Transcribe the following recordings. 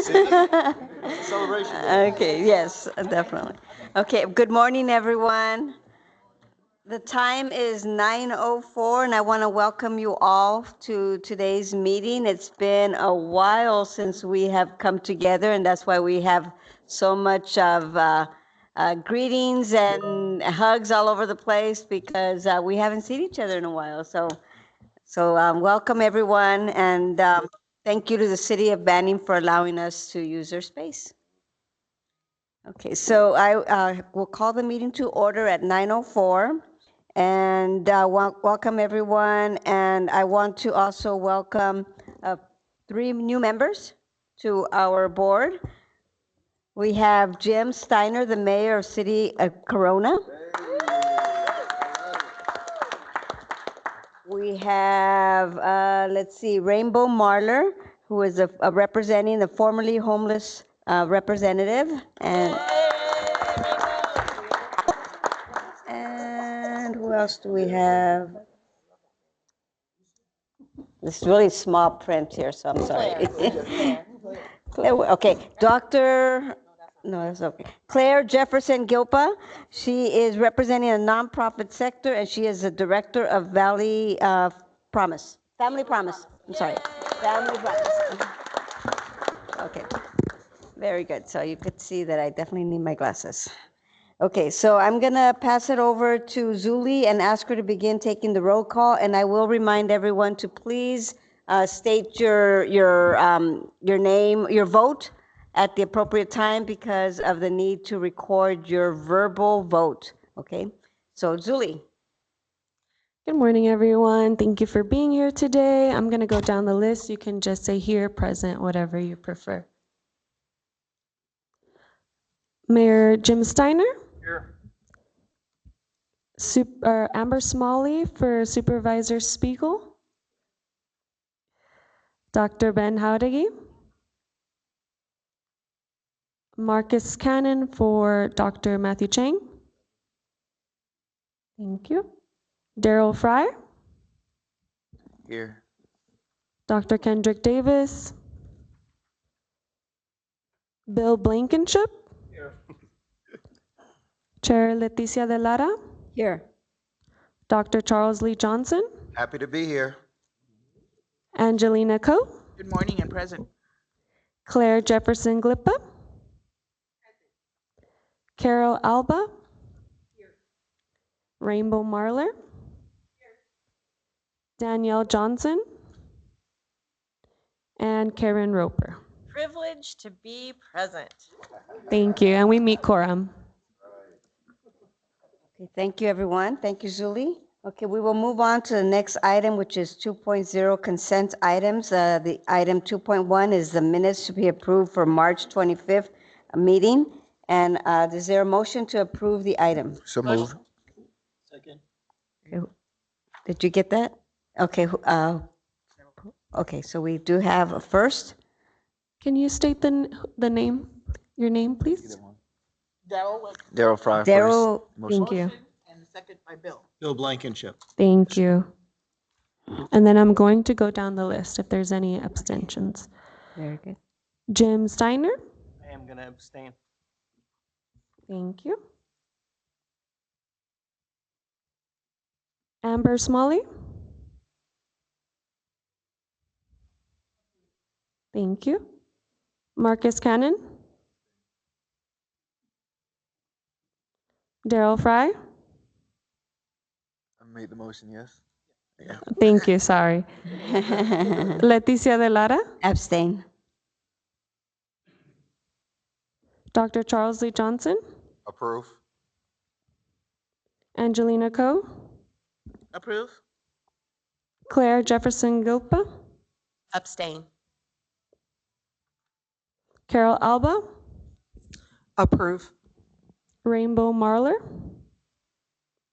Celebration. Okay, yes, definitely. Okay, good morning, everyone. The time is 9:04, and I want to welcome you all to today's meeting. It's been a while since we have come together, and that's why we have so much of greetings and hugs all over the place because we haven't seen each other in a while. So welcome everyone, and thank you to the City of Banning for allowing us to use their space. Okay, so I will call the meeting to order at 9:04, and welcome everyone. And I want to also welcome 3 new members to our board. We have Jim Steiner, the mayor of City of Corona. We have, let's see, Rainbow Marler, who is representing the formerly homeless representative. And who else do we have? This is really small print here, so I'm sorry. Claire, okay, no, that's okay. Claire Jefferson Gilpa. She is representing a nonprofit sector, and she is the director of Family Promise. I'm sorry. Family Promise. Okay, very good. So you could see that I definitely need my glasses. Okay, so I'm gonna pass it over to Zuli and ask her to begin taking the roll call, and I will remind everyone to please state your name, your vote at the appropriate time because of the need to record your verbal vote, okay? So Zuli. Good morning, everyone. Thank you for being here today. I'm going to go down the list. You can just say here, present, whatever you prefer. Mayor Jim Steiner. Here. Amber Smalley for Supervisor Spiegel. Dr. Ben Howdegi. Marcus Cannon for Dr. Matthew Chang. Thank you. Daryl Fry. Here. Dr. Kendrick Davis. Bill Blankenship. Here. Chair Leticia de Lara. Here. Dr. Charles Lee Johnson. Happy to be here. Angelina Coe. Good morning and present. Claire Jefferson Glippa. Carol Alba. Here. Rainbow Marler. Here. Danielle Johnson. And Karen Roper. Privileged to be present. Thank you, and we meet quorum. Okay, thank you, everyone. Thank you, Zuli. Okay, we will move on to the next item, which is 2.0 consent items. The item 2.1 is the minutes to be approved for March 25th meeting. And is there a motion to approve the item? So moved. Second. Okay, did you get that? Okay, okay, so we do have a first. Can you state the name, your name, please? Daryl Fry Daryl, first. Thank you. And second by Bill. Bill Blankenship. Thank you. And then I'm going to go down the list if there's any abstentions. very good. Jim Steiner. I am going to abstain. Thank you. Amber Smalley. Thank you. Marcus Cannon. Daryl Fry. I made the motion, yes? Yeah. Thank you, sorry. Leticia de Lara. Abstain. Dr. Charles Lee Johnson. Approve. Angelina Coe. Approve? Claire Jefferson Gilpa. Abstain. Carol Alba. Approve. Rainbow Marler.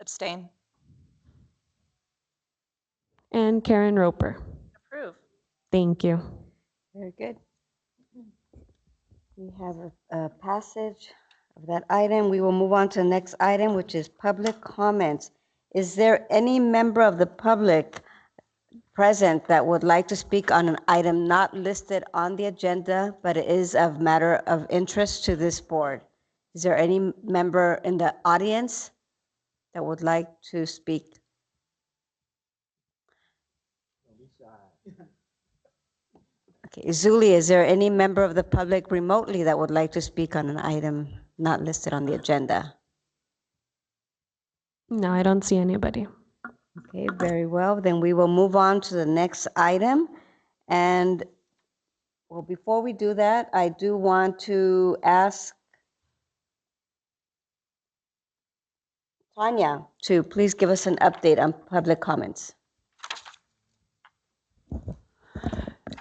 Abstain. And Karen Roper. Approve. Thank you. Very good. We have a passage of that item. We will move on to the next item, which is public comments. Is there any member of the public present that would like to speak on an item not listed on the agenda, but it is of matter of interest to this board? Is there any member in the audience that would like to speak? Okay, Zuli, is there any member of the public remotely that would like to speak on an item not listed on the agenda? No, I don't see anybody. Okay, very well. Then we will move on to the next item. And well, before we do that, I do want to ask Tanya to please give us an update on public comments.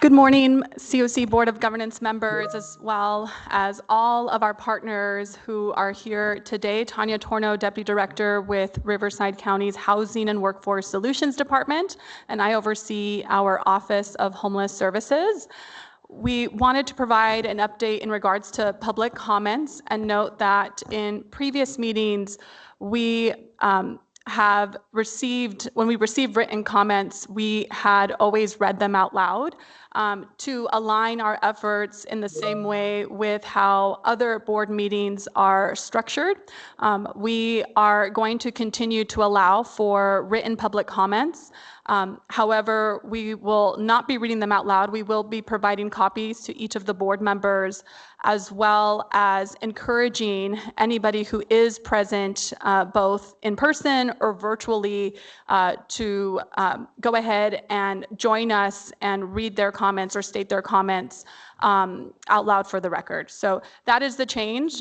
Good morning, CoC Board of Governance members, as well as all of our partners who are here today. Tanya Torno, Deputy Director with Riverside County's Housing and Workforce Solutions Department, and I oversee our Office of Homeless Services. We wanted to provide an update in regards to public comments and note that in previous meetings, we have received, when we received written comments, we had always read them out loud to align our efforts in the same way with how other board meetings are structured. We are going to continue to allow for written public comments. However, we will not be reading them out loud. We will be providing copies to each of the board members, as well as encouraging anybody who is present, both in person or virtually, to go ahead and join us and read their comments or state their comments out loud for the record. So that is the change.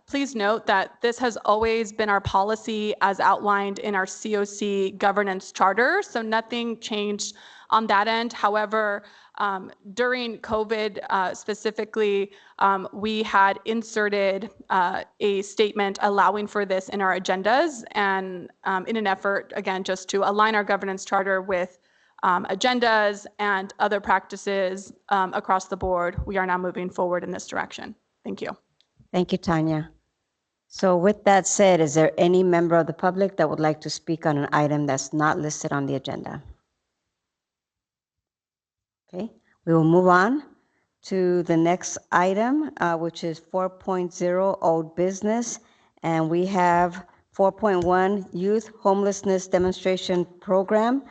Please note that this has always been our policy as outlined in our CoC governance charter, so nothing changed on that end. However, during COVID specifically, we had inserted a statement allowing for this in our agendas, and in an effort, again, just to align our governance charter with agendas and other practices across the board, we are now moving forward in this direction. Thank you. Thank you, Tanya. So with that said, is there any member of the public that would like to speak on an item that's not listed on the agenda? Okay, we will move on to the next item, which is 4.0 old business. And we have 4.1 Youth Homelessness Demonstration Program,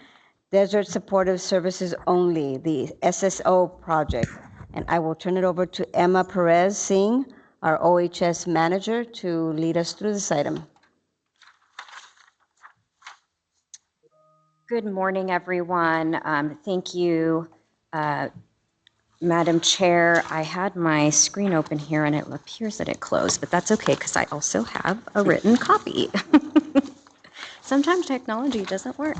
Desert Supportive Services Only, the SSO project. And I will turn it over to Emma Perez Singh, our OHS manager, to lead us through this item. Good morning, everyone. Thank you, Madam Chair. I had my screen open here and it appears that it closed, but that's okay because I also have a written copy. Sometimes technology doesn't work.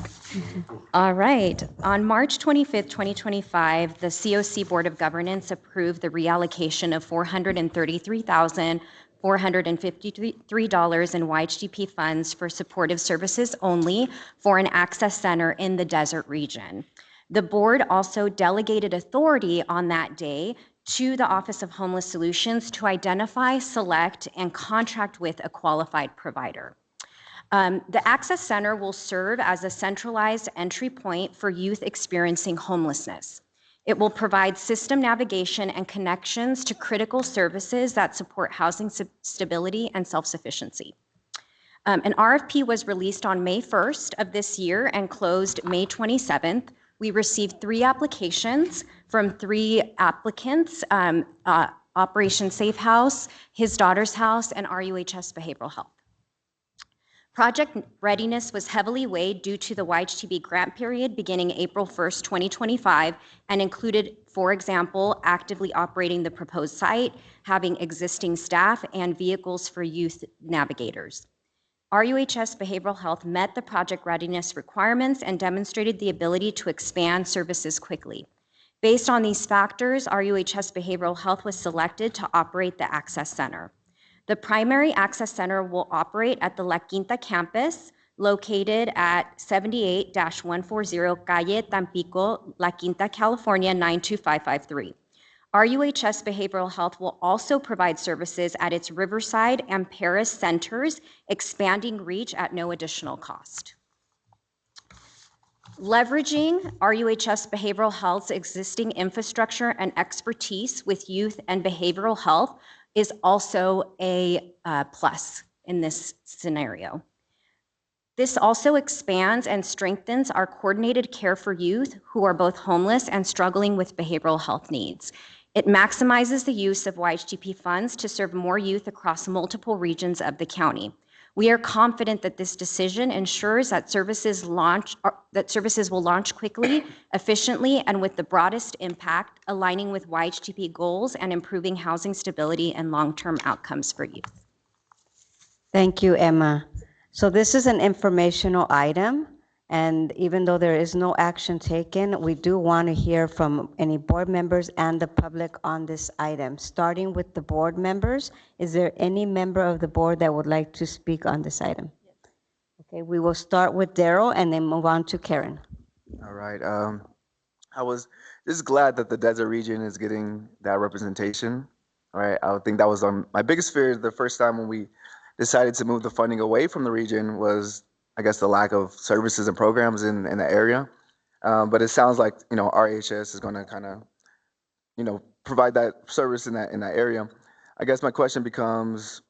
All right. On March 25th, 2025, the CoC Board of Governance approved the reallocation of $433,453 in YHDP funds for supportive services only for an access center in the desert region. The board also delegated authority on that day to the Office of Homeless Solutions to identify, select, and contract with a qualified provider. The Access Center will serve as a centralized entry point for youth experiencing homelessness. It will provide system navigation and connections to critical services that support housing stability and self-sufficiency. An RFP was released on May 1st of this year and closed May 27th. We received 3 applications from 3 applicants, Operation Safe House, His Daughter's House, and RUHS Behavioral Health. Project readiness was heavily weighed due to the YHTB grant period beginning April 1st, 2025, and included, for example, actively operating the proposed site, having existing staff, and vehicles for youth navigators. RUHS Behavioral Health met the project readiness requirements and demonstrated the ability to expand services quickly. Based on these factors, RUHS Behavioral Health was selected to operate the Access Center. The primary Access Center will operate at the La Quinta campus, located at 78-140 Calle Tampico, La Quinta, California, 92553. RUHS Behavioral Health will also provide services at its Riverside and Paris centers, expanding reach at no additional cost. Leveraging RUHS Behavioral Health's existing infrastructure and expertise with youth and behavioral health is also a plus in this scenario. This also expands and strengthens our coordinated care for youth who are both homeless and struggling with behavioral health needs. It maximizes the use of YHTP funds to serve more youth across multiple regions of the county. We are confident that this decision ensures that services will launch quickly, efficiently, and with the broadest impact, aligning with YHTP goals and improving housing stability and long-term outcomes for youth. Thank you, Emma. So this is an informational item, and even though there is no action taken, we do want to hear from any board members and the public on this item. Starting with the board members, is there any member of the board that would like to speak on this item? Okay, we will start with Daryl and then move on to Karen. All right. I was just glad that the desert region is getting that representation. All right. I think that was my biggest fear the first time when we decided to move the funding away from the region was, I guess, the lack of services and programs in the area. But it sounds like, RHS is going to kind of, provide that service in that area. I guess my question becomes,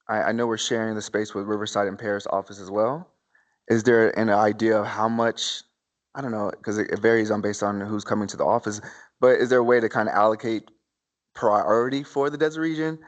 I know we're sharing the space with Riverside and Paris office as well. Is there an idea of how much, I don't know, because it varies based on who's coming to the office, but is there a way to kind of allocate priority for the desert region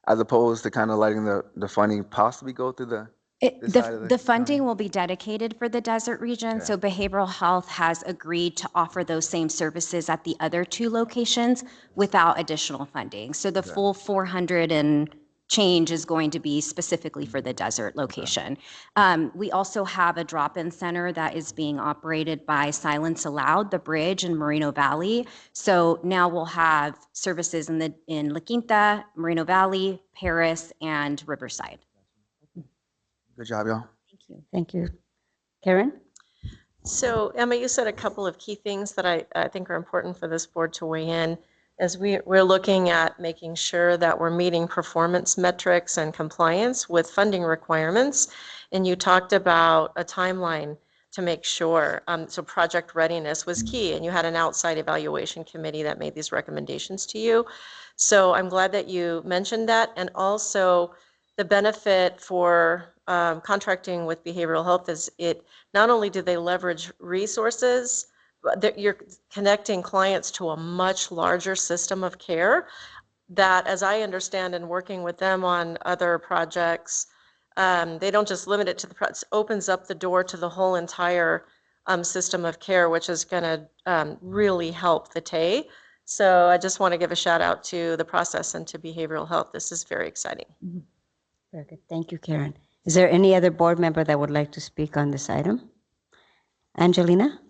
as opposed to kind of letting the funding possibly go through the funding will be dedicated for the desert region. Okay. So behavioral health has agreed to offer those same services at the other 2 locations without additional funding. So the full 400 and change is going to be specifically for the desert location. Okay. We also have a drop-in center that is being operated by Silence Aloud, the bridge in Moreno Valley. So now we'll have services in La Quinta, Moreno Valley, Paris, and Riverside. Good job, y'all. Thank you. Thank you. Karen? So Emma, you said a couple of key things that I think are important for this board to weigh in as we're looking at making sure that we're meeting performance metrics and compliance with funding requirements. And you talked about a timeline to make sure. So project readiness was key, and you had an outside evaluation committee that made these recommendations to you. So I'm glad that you mentioned that. And also the benefit for contracting with behavioral health is it not only do they leverage resources, but you're connecting clients to a much larger system of care that, as I understand and working with them on other projects, they don't just limit it to it opens up the door to the whole entire system of care, which is going to really help the TAE. So I just want to give a shout out to the process and to behavioral health. This is very exciting. Mm-hmm. Very good. Thank you, Karen. Is there any other board member that would like to speak on this item? Angelina?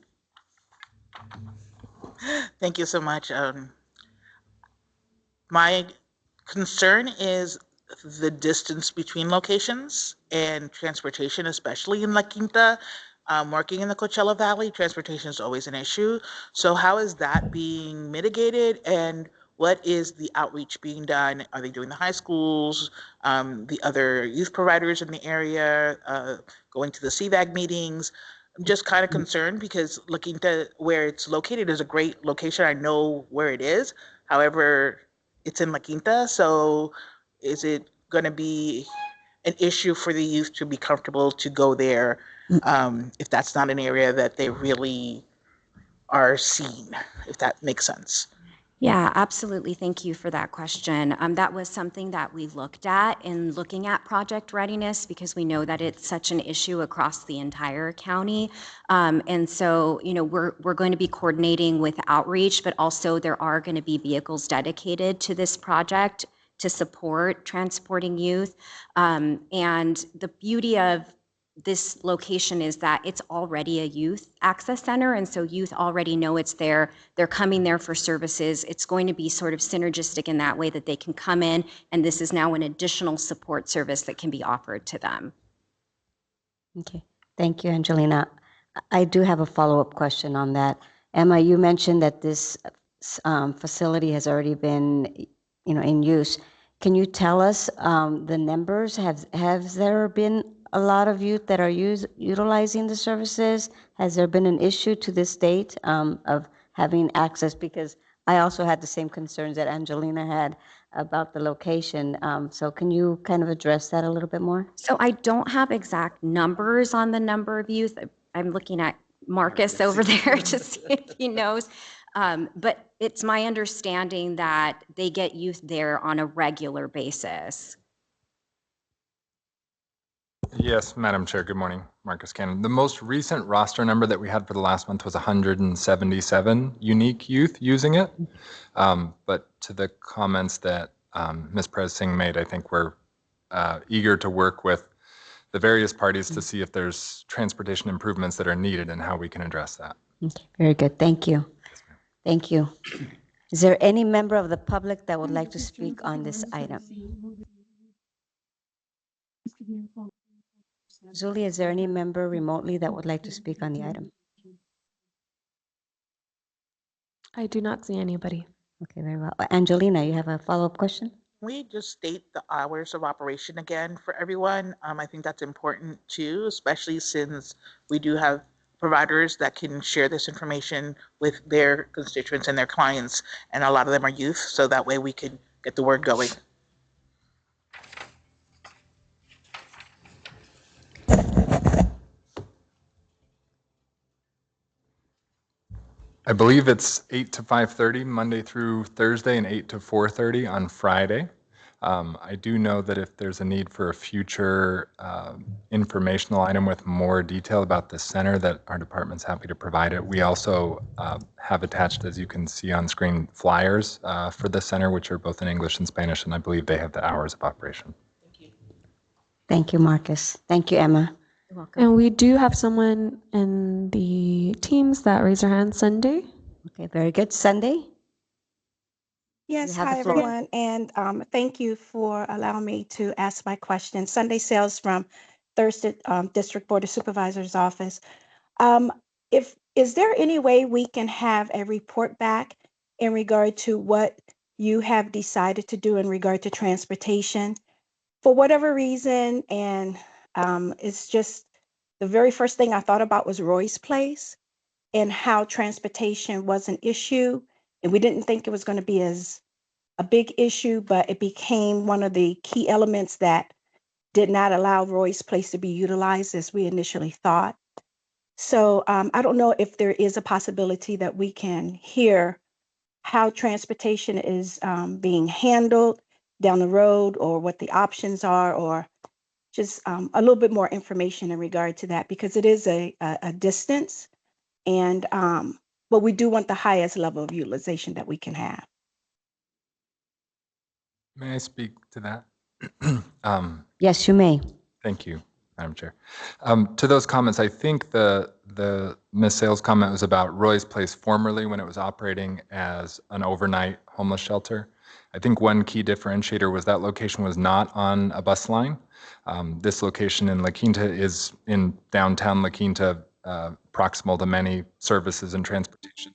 Thank you so much. My concern is the distance between locations and transportation, especially in La Quinta. Working in the Coachella Valley, transportation is always an issue. So how is that being mitigated, and what is the outreach being done? Are they doing the high schools, the other youth providers in the area, going to the CVAG meetings? I'm just kind of concerned because La Quinta, where it's located, is a great location. I know where it is. However, it's in La Quinta, so is it going to be an issue for the youth to be comfortable to go there if that's not an area that they really are seen, if that makes sense? Yeah, absolutely. Thank you for that question. That was something that we looked at in looking at project readiness because we know that it's such an issue across the entire county. And so, we're going to be coordinating with outreach, but also there are going to be vehicles dedicated to this project to support transporting youth. And the beauty of this location is that it's already a youth access center, and so youth already know it's there. They're coming there for services. It's going to be sort of synergistic in that way that they can come in, and this is now an additional support service that can be offered to them. Okay, thank you, Angelina. I do have a follow-up question on that. Emma, you mentioned that this facility has already been, in use. Can you tell us the numbers? Have there been a lot of youth that are utilizing the services? Has there been an issue to this date of having access? Because I also had the same concerns that Angelina had about the location. So can you kind of address that a little bit more? So I don't have exact numbers on the number of youth. I'm looking at Marcus over there to see if he knows. But it's my understanding that they get youth there on a regular basis. Yes, Madam Chair. Good morning, Marcus Cannon. The most recent roster number that we had for the last month was 177 unique youth using it. But to the comments that Ms. Perez Singh made, I think we're eager to work with the various parties to see if there's transportation improvements that are needed and how we can address that. Okay, very good. Thank you. Thank you. Is there any member of the public that would like to speak on this item? Julie, is there any member remotely that would like to speak on the item? I do not see anybody. Okay, very well. Angelina, you have a follow-up question? We just state the hours of operation again for everyone. I think that's important too, especially since we do have providers that can share this information with their constituents and their clients, and a lot of them are youth, so that way we can get the word going. I believe it's 8 to 5:30 Monday through Thursday and 8 to 4:30 on Friday. I do know that if there's a need for a future informational item with more detail about the center, that our department's happy to provide it. We also have attached, as you can see on screen, flyers for the center, which are both in English and Spanish, and I believe they have the hours of operation. Thank you, Marcus. Thank you, Emma. You're welcome. And we do have someone in the teams that raised their hand. Sunday. Okay, very good. Sunday? Yes, You have hi the floor. everyone, and thank you for allowing me to ask my question. Sunday Sales from Thursday District Board of Supervisors Office. If is there any way we can have a report back in regard to what you have decided to do in regard to transportation for whatever reason? And it's just the very first thing I thought about was Roy's Place and how transportation was an issue, and we didn't think it was going to be as a big issue, but it became one of the key elements that did not allow Roy's Place to be utilized as we initially thought. So I don't know if there is a possibility that we can hear how transportation is being handled down the road, or what the options are, or just a little bit more information in regard to that, because it is a distance, and but we do want the highest level of utilization that we can have. May I speak to that? Yes, you may. Thank you, Madam Chair. To those comments, I think the Ms. Sales comment was about Roy's Place formerly when it was operating as an overnight homeless shelter. I think one key differentiator was that location was not on a bus line. This location in La Quinta is in downtown La Quinta, proximal to many services and transportation,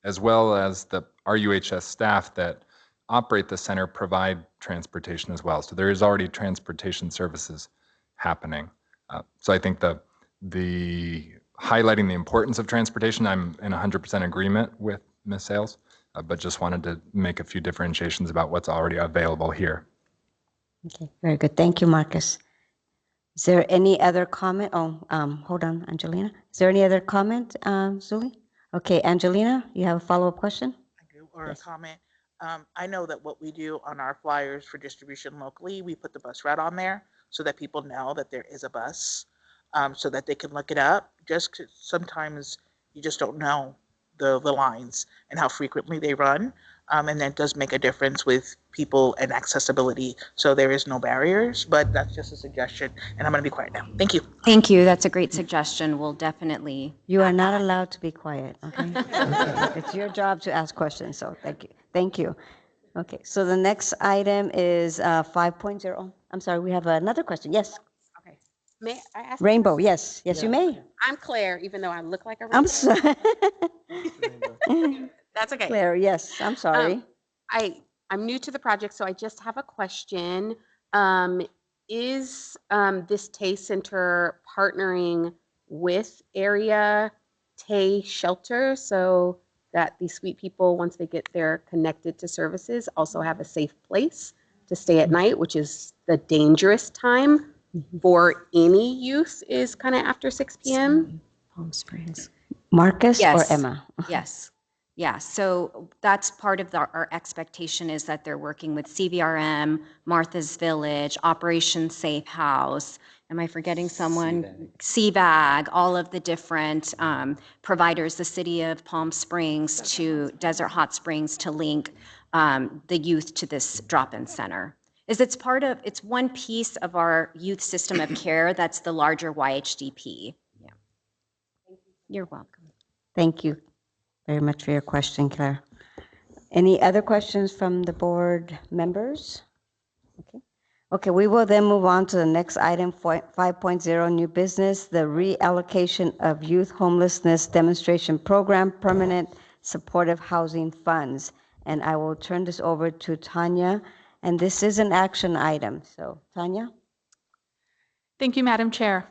as well as the RUHS staff that operate the center provide transportation as well. So there is already transportation services happening. So I think the highlighting the importance of transportation, I'm in 100% agreement with Ms. Sales, but just wanted to make a few differentiations about what's already available here. Okay, very good. Thank you, Marcus. Is there any other comment? Oh, hold on, Angelina. Is there any other comment, Julie? Okay, Angelina, you have a follow-up question? I do, or a comment. I know that what we do on our flyers for distribution locally, we put the bus route on there so that people know that there is a bus, so that they can look it up. Just 'cause sometimes you just don't know the lines and how frequently they run, and that does make a difference with people and accessibility. So there is no barriers, but that's just a suggestion, and I'm going to be quiet now. Thank you. Thank you. That's a great suggestion. We'll definitely. You are not allowed to be quiet, okay? It's your job to ask questions, so thank you. Thank you. Okay, so the next item is 5.0. I'm sorry, we have another question. Yes, Okay. May I ask? Rainbow, yes, yes, you may. I'm Claire, even though I look like a rainbow. I'm sorry. That's okay. Claire, yes, I'm sorry. I'm new to the project, so I just have a question. is this Tay Center partnering with area Tay Shelter so that these sweet people, once they get there connected to services, also have a safe place to stay at night, which is the dangerous time for any youth is kind of after 6 p.m. Palm Springs. Marcus or Yes. Emma? Yes. Yeah, so that's part of our expectation is that they're working with CVRM, Martha's Village, Operation Safe House. Am I forgetting someone? CVAG, all of the different providers, the city of Palm Springs to Desert Hot Springs to link the youth to this drop-in center. It's one piece of our youth system of care that's the larger YHDP. Yeah. You're welcome. Thank you very much for your question, Claire. Any other questions from the board members? Okay. Okay, we will then move on to the next item, 5.0, new business, the reallocation of youth homelessness demonstration program permanent supportive housing funds. And I will turn this over to Tanya, and this is an action item. So, Tanya? Thank you, Madam Chair.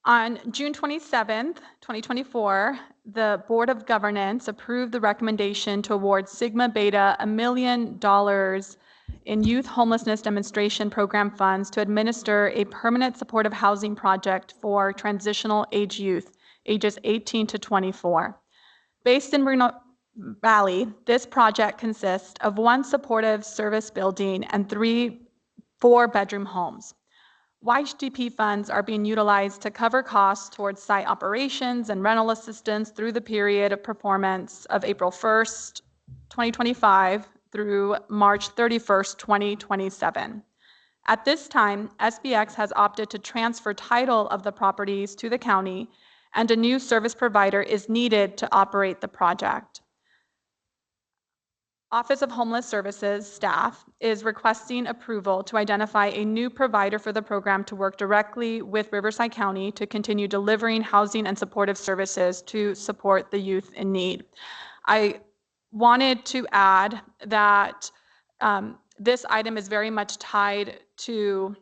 On June 27th, 2024, the Board of Governance approved the recommendation to award Sigma Beta $1 million in youth homelessness demonstration program funds to administer a permanent supportive housing project for transitional age youth, ages 18 to 24. Based in Moreno Valley, this project consists of one supportive service building and 3 4-bedroom homes. YHDP funds are being utilized to cover costs towards site operations and rental assistance through the period of performance of April 1st, 2025 through March 31st, 2027. At this time, SBX has opted to transfer title of the properties to the county, and a new service provider is needed to operate the project. Office of Homeless Services staff is requesting approval to identify a new provider for the program to work directly with Riverside County to continue delivering housing and supportive services to support the youth in need. I wanted to add that this item is very much tied to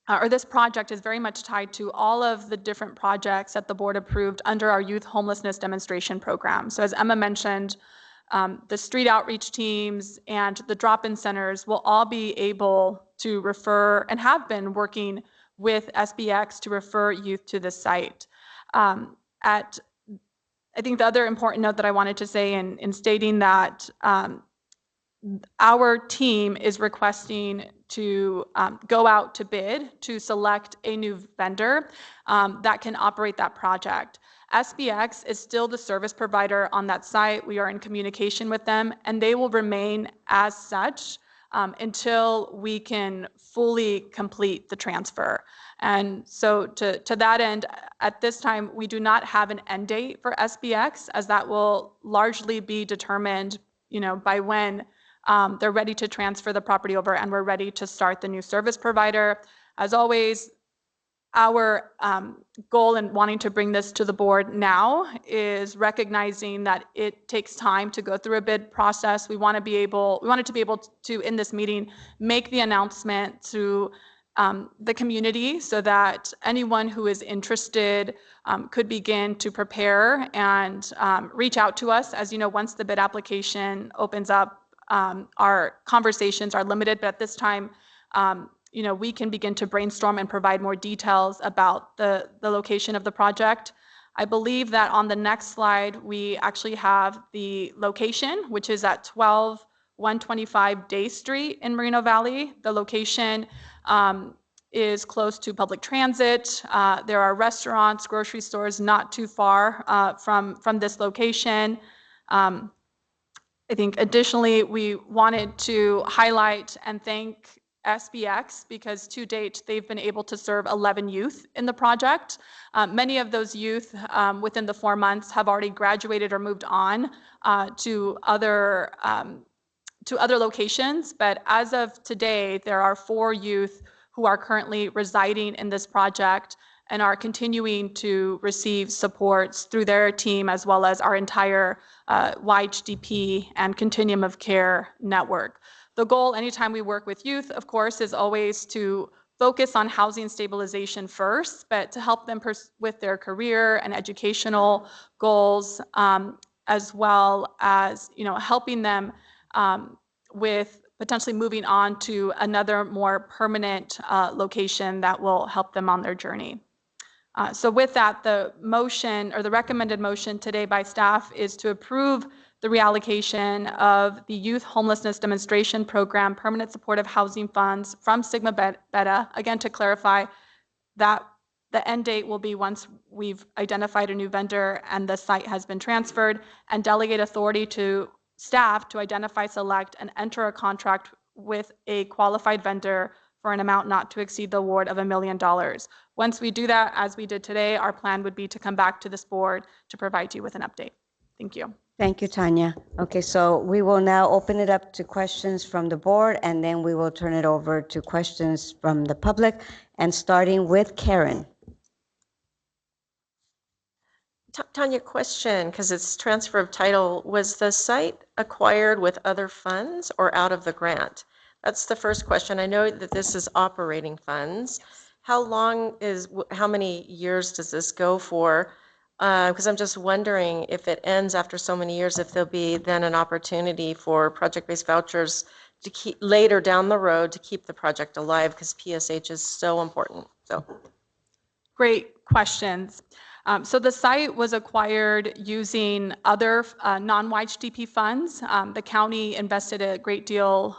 or this project is very much tied to all of the different projects that the board approved under our youth homelessness demonstration program. So as Emma mentioned, the street outreach teams and the drop-in centers will all be able to refer and have been working with SBX to refer youth to the site. I think the other important note that I wanted to say in stating that our team is requesting to go out to bid to select a new vendor that can operate that project. SBX is still the service provider on that site. We are in communication with them, and they will remain as such until we can fully complete the transfer. And so to that end, at this time, we do not have an end date for SBX, as that will largely be determined, by when they're ready to transfer the property over and we're ready to start the new service provider. As always, our goal in wanting to bring this to the board now is recognizing that it takes time to go through a bid process. We wanted to be able to, in this meeting, make the announcement to the community so that anyone who is interested could begin to prepare and reach out to us. As you know, once the bid application opens up, our conversations are limited, but at this time, we can begin to brainstorm and provide more details about the location of the project. I believe that on the next slide, we actually have the location, which is at 12125 Day Street in Moreno Valley. The location is close to public transit. There are restaurants, grocery stores not too far from this location. I think additionally, we wanted to highlight and thank SBX because to date, they've been able to serve 11 youth in the project. Many of those youth within the 4 months have already graduated or moved on to other locations. But as of today, there are 4 youth who are currently residing in this project and are continuing to receive supports through their team as well as our entire YHDP and Continuum of Care network. The goal anytime we work with youth, of course, is always to focus on housing stabilization first, but to help them with their career and educational goals, as well as helping them with potentially moving on to another more permanent location that will help them on their journey. So with that, the motion or the recommended motion today by staff is to approve the reallocation of the Youth Homelessness Demonstration Program Permanent Supportive Housing Funds from Sigma Beta. Again, to clarify, that the end date will be once we've identified a new vendor and the site has been transferred, and delegate authority to staff to identify, select, and enter a contract with a qualified vendor for an amount not to exceed the award of $1 million. Once we do that, as we did today, our plan would be to come back to this board to provide you with an update. Thank you. Thank you, Tanya. Okay, so we will now open it up to questions from the board, and then we will turn it over to questions from the public, and starting with Karen. Tanya, question, because it's transfer of title. Was the site acquired with other funds or out of the grant? That's the first question. I know that this is operating funds. How many years does this go for? Because I'm just wondering if it ends after so many years, if there'll be then an opportunity for project-based vouchers to keep later down the road to keep the project alive, because PSH is so important. So, great questions. So the site was acquired using other non-YHDP funds. The county invested a great deal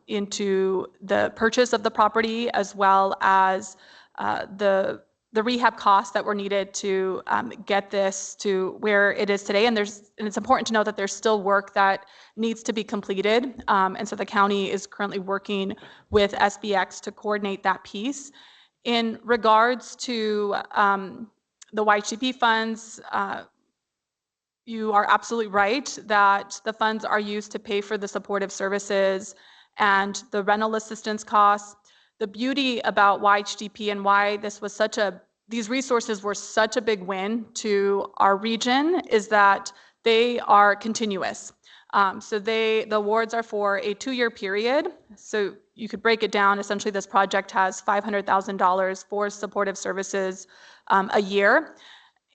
into the purchase of the property, as well as the rehab costs that were needed to get this to where it is today. And it's important to know that there's still work that needs to be completed. And so the county is currently working with SBX to coordinate that piece. In regards to the YHDP funds, you are absolutely right that the funds are used to pay for the supportive services and the rental assistance costs. The beauty about YHDP and why these resources were such a big win to our region is that they are continuous. So the awards are for a 2-year period. So you could break it down. Essentially, this project has $500,000 for supportive services a year.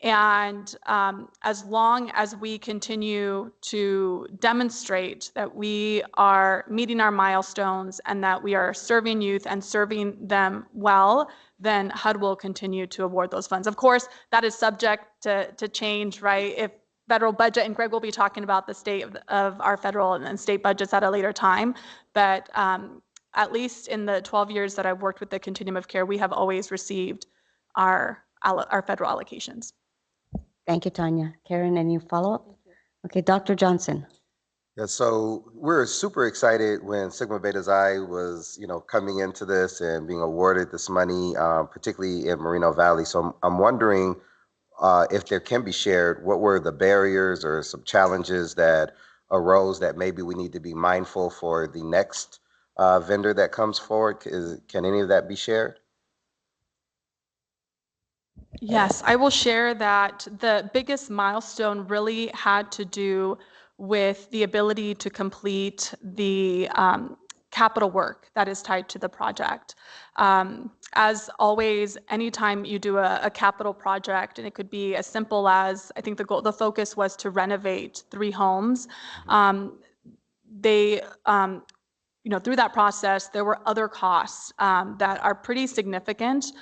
And as long as we continue to demonstrate that we are meeting our milestones and that we are serving youth and serving them well, then HUD will continue to award those funds. Of course, that is subject to change, right? If federal budget, and Greg will be talking about the state of our federal and state budgets at a later time, but at least in the 12 years that I've worked with the continuum of care, we have always received our federal allocations. Thank you, Tanya. Karen, any follow-up? Okay, Dr. Johnson. Yeah, so we're super excited when Sigma Beta Xi was, coming into this and being awarded this money, particularly in Moreno Valley. So I'm wondering if there can be shared, what were the barriers or some challenges that arose that maybe we need to be mindful for the next vendor that comes forward? Can any of that be shared? Yes, I will share that the biggest milestone really had to do with the ability to complete the capital work that is tied to the project. As always, anytime you do a capital project, and it could be as simple as, I think the focus was to renovate 3 homes. Through that process, there were other costs that are pretty significant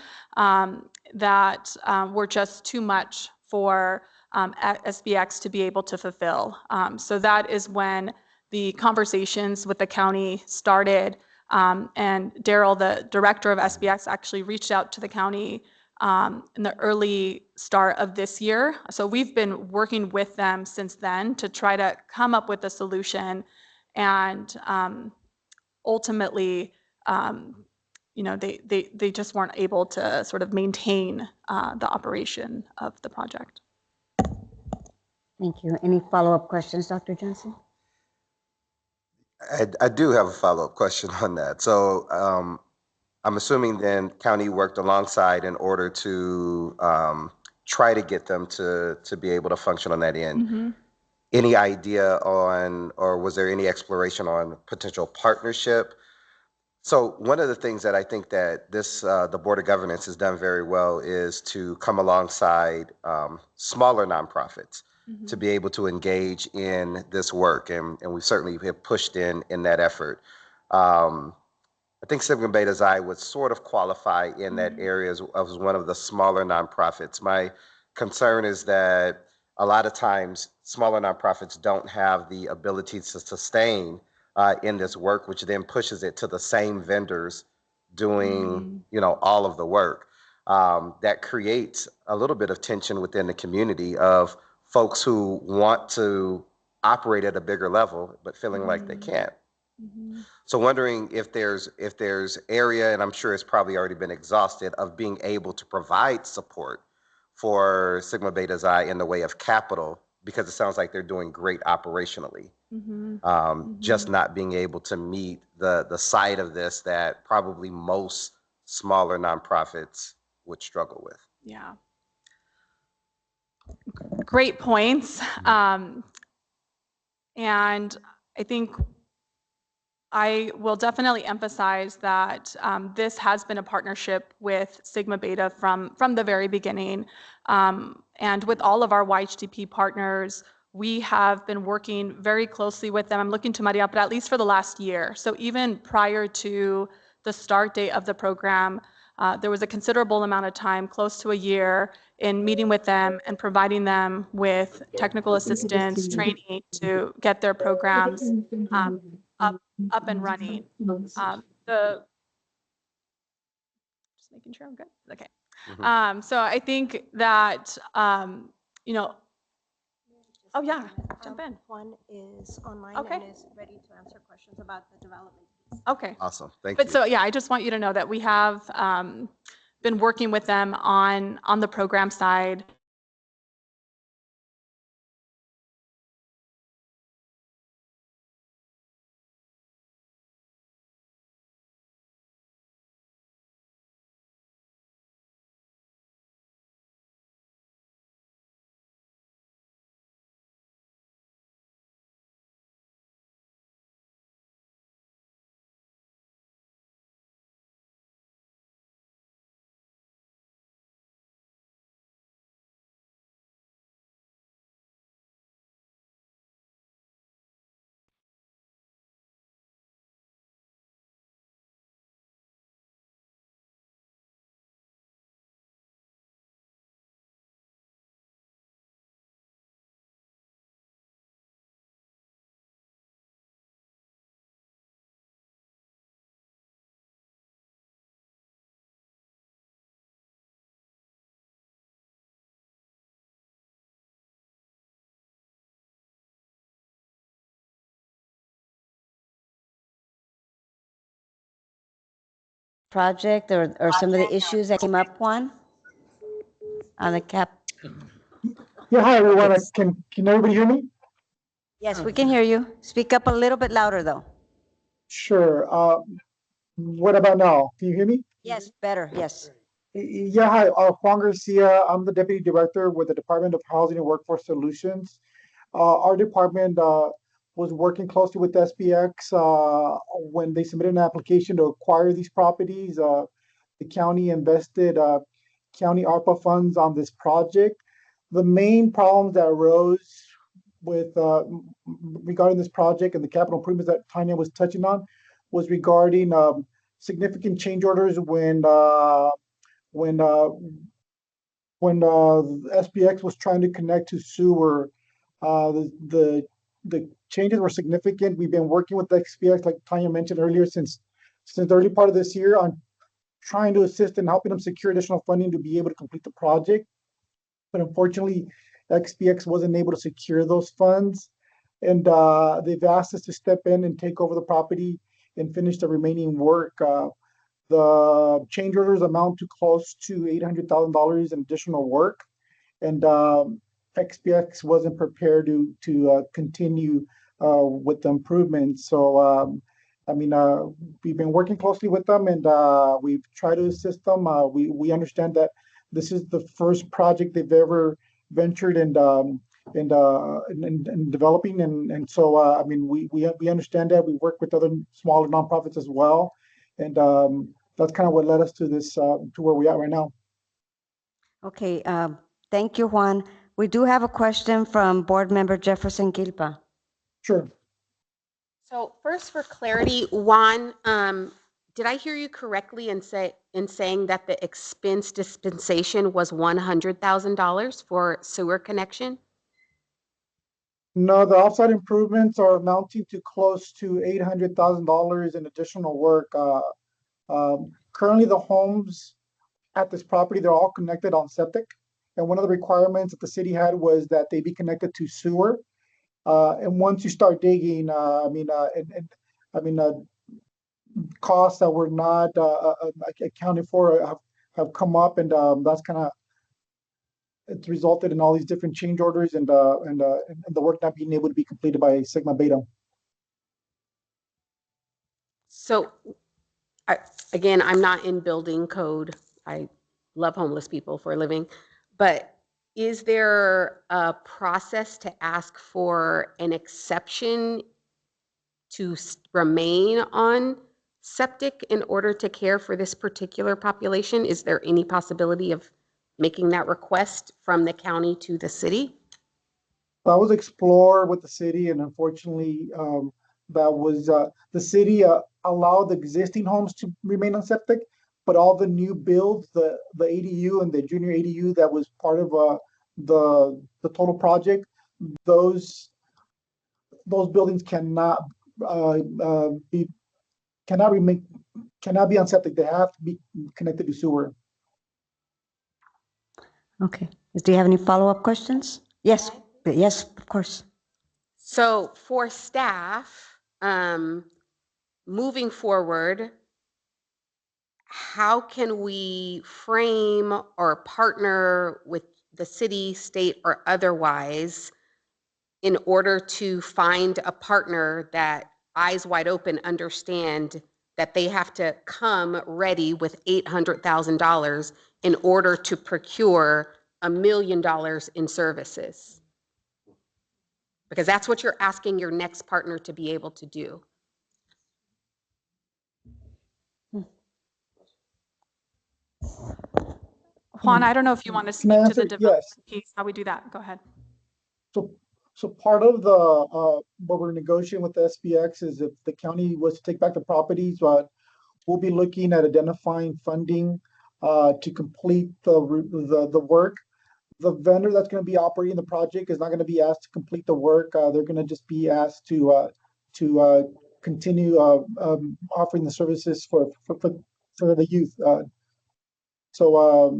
that were just too much for SBX to be able to fulfill. So that is when the conversations with the county started, and Daryl, the director of SBX, actually reached out to the county in the early start of this year. So we've been working with them since then to try to come up with a solution, and ultimately, they just weren't able to sort of maintain the operation of the project. Thank you. Any follow-up questions, Dr. Johnson? I do have a follow-up question on that. So I'm assuming then county worked alongside in order to try to get them to be able to function on that end. Mm-hmm. Any idea on, or was there any exploration on potential partnership So one of the things that I think that the Board of Governance has done very well is to come alongside smaller nonprofits to be able to engage in this work, and we certainly have pushed in that effort. I think Sigma Beta Xi would sort of qualify in that area as one of the smaller nonprofits. My concern is that a lot of times smaller nonprofits don't have the ability to sustain in this work, which then pushes it to the same vendors doing, all of the work. That creates a little bit of tension within the community of folks who want to operate at a bigger level, but feeling like they can't. So wondering if there's area, and I'm sure it's probably already been exhausted, of being able to provide support for Sigma Beta Xi in the way of capital, because it sounds like they're doing great operationally. Just not being able to meet the side of this that probably most smaller nonprofits would struggle with. Yeah. Great points. And I think I will definitely emphasize that this has been a partnership with Sigma Beta from the very beginning. And with all of our YHTP partners, we have been working very closely with them. I'm looking to Maria, but at least for the last year. So even prior to the start date of the program, there was a considerable amount of time, close to a year, in meeting with them and providing them with technical assistance, training to get their programs up and running. Just making sure I'm good. Okay. So I think that, oh yeah, jump in. One is online Okay. and is ready to answer questions about the development piece. Okay. Awesome, thank But you. so, yeah, I just want you to know that we have been working with them on the program side. Project or some of the issues that came up, Juan, on the cap? Yeah, hi everyone. Can everybody hear me? Yes, we can hear you. Speak up a little bit louder, though. Sure. What about now? Can you hear me? Yes, better, yes. Yeah, hi. Juan Garcia. I'm the Deputy Director with the Department of Housing and Workforce Solutions. Our department was working closely with SPX when they submitted an application to acquire these properties. The county invested county ARPA funds on this project. The main problems that arose with regarding this project and the capital improvements that Tanya was touching on was regarding significant change orders when SPX was trying to connect to sewer. The changes were significant. We've been working with SPX, like Tanya mentioned earlier, since the early part of this year on trying to assist in helping them secure additional funding to be able to complete the project. But unfortunately, XPX wasn't able to secure those funds. And they've asked us to step in and take over the property and finish the remaining work. The change orders amount to close to $800,000 in additional work. And XPX wasn't prepared to continue with the improvements. So, we've been working closely with them and we've tried to assist them. We understand that this is the first project they've ever ventured in developing. And so, we understand that. We work with other smaller nonprofits as well. and that's kind of what led us to this to where we are right now. Okay, thank you, Juan. We do have a question from Board Member Jefferson Gilpa. Sure. So first, for clarity, Juan, did I hear you correctly in saying that the expense dispensation was $100,000 for sewer connection? No, the offsite improvements are amounting to close to $800,000 in additional work. Currently, the homes at this property, they're all connected on septic. And one of the requirements that the city had was that they be connected to sewer. And once you start digging, costs that were not accounted for have come up, and that's kind of it's resulted in all these different change orders and the work not being able to be completed by Sigma Beta. So again, I'm not in building code. I love homeless people for a living, but is there a process to ask for an exception to remain on septic in order to care for this particular population? Is there any possibility of making that request from the county to the city? That was explored with the city, and unfortunately, that was the city allowed the existing homes to remain on septic, but all the new builds, the ADU and the junior ADU that was part of the total project, those buildings cannot be cannot be on septic. They have to be connected to sewer. Okay. Do you have any follow-up questions? Yes, yes, of course. So for staff, moving forward, how can we frame or partner with the city, state, or otherwise in order to find a partner that eyes wide open understand that they have to come ready with $800,000 in order to procure $1 million in services? Because that's what you're asking your next partner to be able to do. Juan, I don't know if you want to Can I speak to the answer? development Yes. piece, how we do that. Go ahead. So part of the what we're negotiating with the SBX is if the county was to take back the properties, we'll be looking at identifying funding to complete the work. The vendor that's going to be operating the project is not going to be asked to complete the work. They're going to just be asked to continue offering the services for the youth. So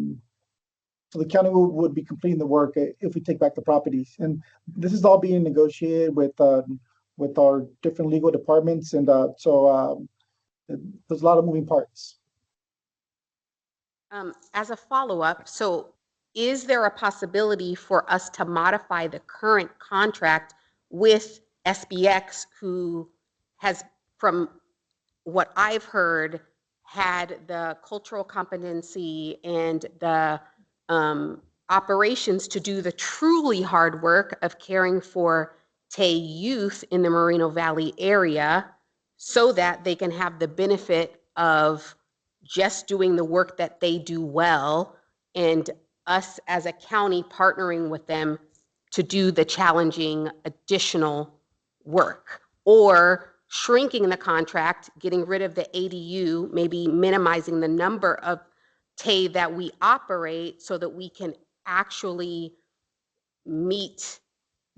the county would be completing the work if we take back the properties. And this is all being negotiated with our different legal departments. And so there's a lot of moving parts. As a follow-up, so is there a possibility for us to modify the current contract with SBX, who has, from what I've heard, had the cultural competency and the operations to do the truly hard work of caring for Tay youth in the Moreno Valley area, so that they can have the benefit of just doing the work that they do well, and us as a county partnering with them to do the challenging additional work, or shrinking the contract, getting rid of the ADU, maybe minimizing the number of Tay that we operate so that we can actually meet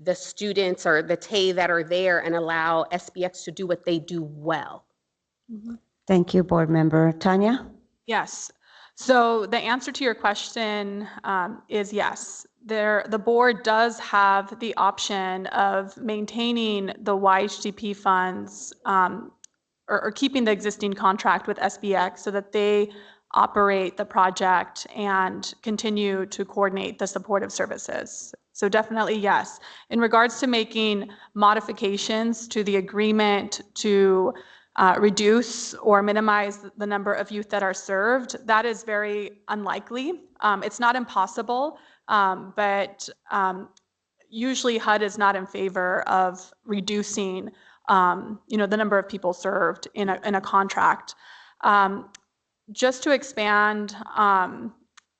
the students or the Tay that are there and allow SBX to do what they do well. Thank you, Board Member. Tanya? Yes. So the answer to your question is yes. The board does have the option of maintaining the YHDP funds or keeping the existing contract with SBX so that they operate the project and continue to coordinate the supportive services. So definitely yes. In regards to making modifications to the agreement to reduce or minimize the number of youth that are served, that is very unlikely. It's not impossible, but usually HUD is not in favor of reducing the number of people served in a contract. Just to expand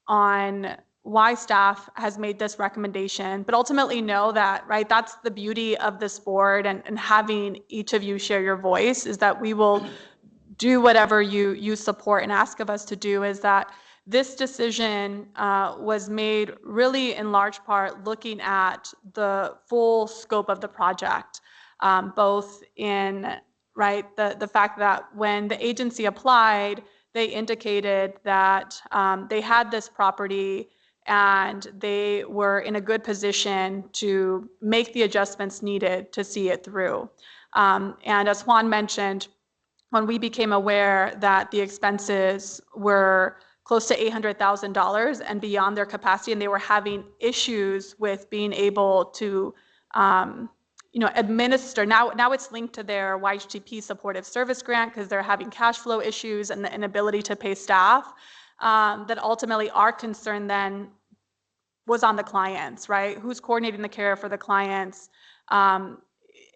on why staff has made this recommendation, but ultimately know that, right, that's the beauty of this board and having each of you share your voice, is that we will do whatever you support and ask of us to do. Is that this decision was made really in large part looking at the full scope of the project, both in, right, the fact that when the agency applied, they indicated that they had this property and they were in a good position to make the adjustments needed to see it through. And as Juan mentioned, when we became aware that the expenses were close to $800,000 and beyond their capacity, and they were having issues with being able to administer. Now it's linked to their YHTP supportive service grant because they're having cash flow issues and the inability to pay staff. That ultimately our concern then was on the clients, right? Who's coordinating the care for the clients?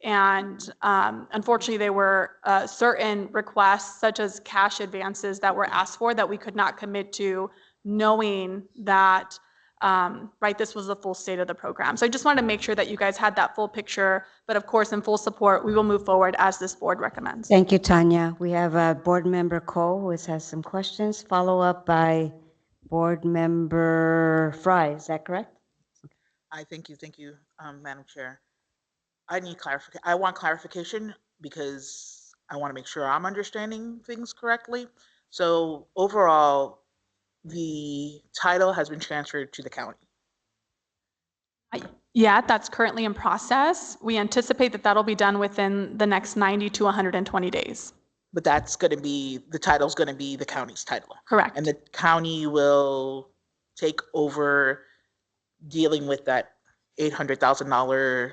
Unfortunately, there were certain requests, such as cash advances, that were asked for that we could not commit to, knowing that right, this was the full state of the program. So I just wanted to make sure that you guys had that full picture, but of course, in full support, we will move forward as this board recommends. Thank you, Tanya. We have Board Member Cole, who has some questions, follow up by Board Member Fry. Is that correct? Thank you, Madam Chair. I want clarification because I want to make sure I'm understanding things correctly. So overall, the title has been transferred to the county. Yeah, that's currently in process. We anticipate that that'll be done within the next 90 to 120 days. But the title's going to be the county's title. Correct. And the county will take over dealing with that $800,000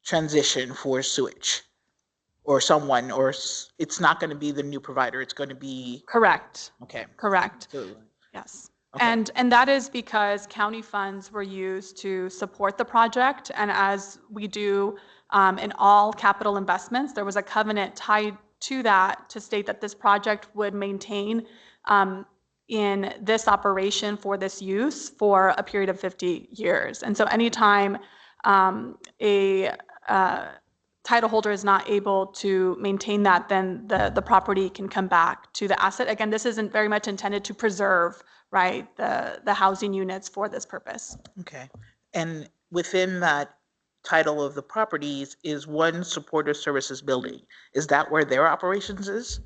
transition for sewage, or someone, or it's not going to be the new provider. It's going to be. Correct. Okay. Correct. So, yes. Okay. And that is because county funds were used to support the project. And as we do in all capital investments, there was a covenant tied to that to state that this project would maintain in this operation for this use for a period of 50 years. And so anytime a title holder is not able to maintain that, then the property can come back to the asset. Again, this isn't very much intended to preserve, right, the housing units for this purpose. Okay. And within that title of the properties is one supportive services building. Is that where their operations is?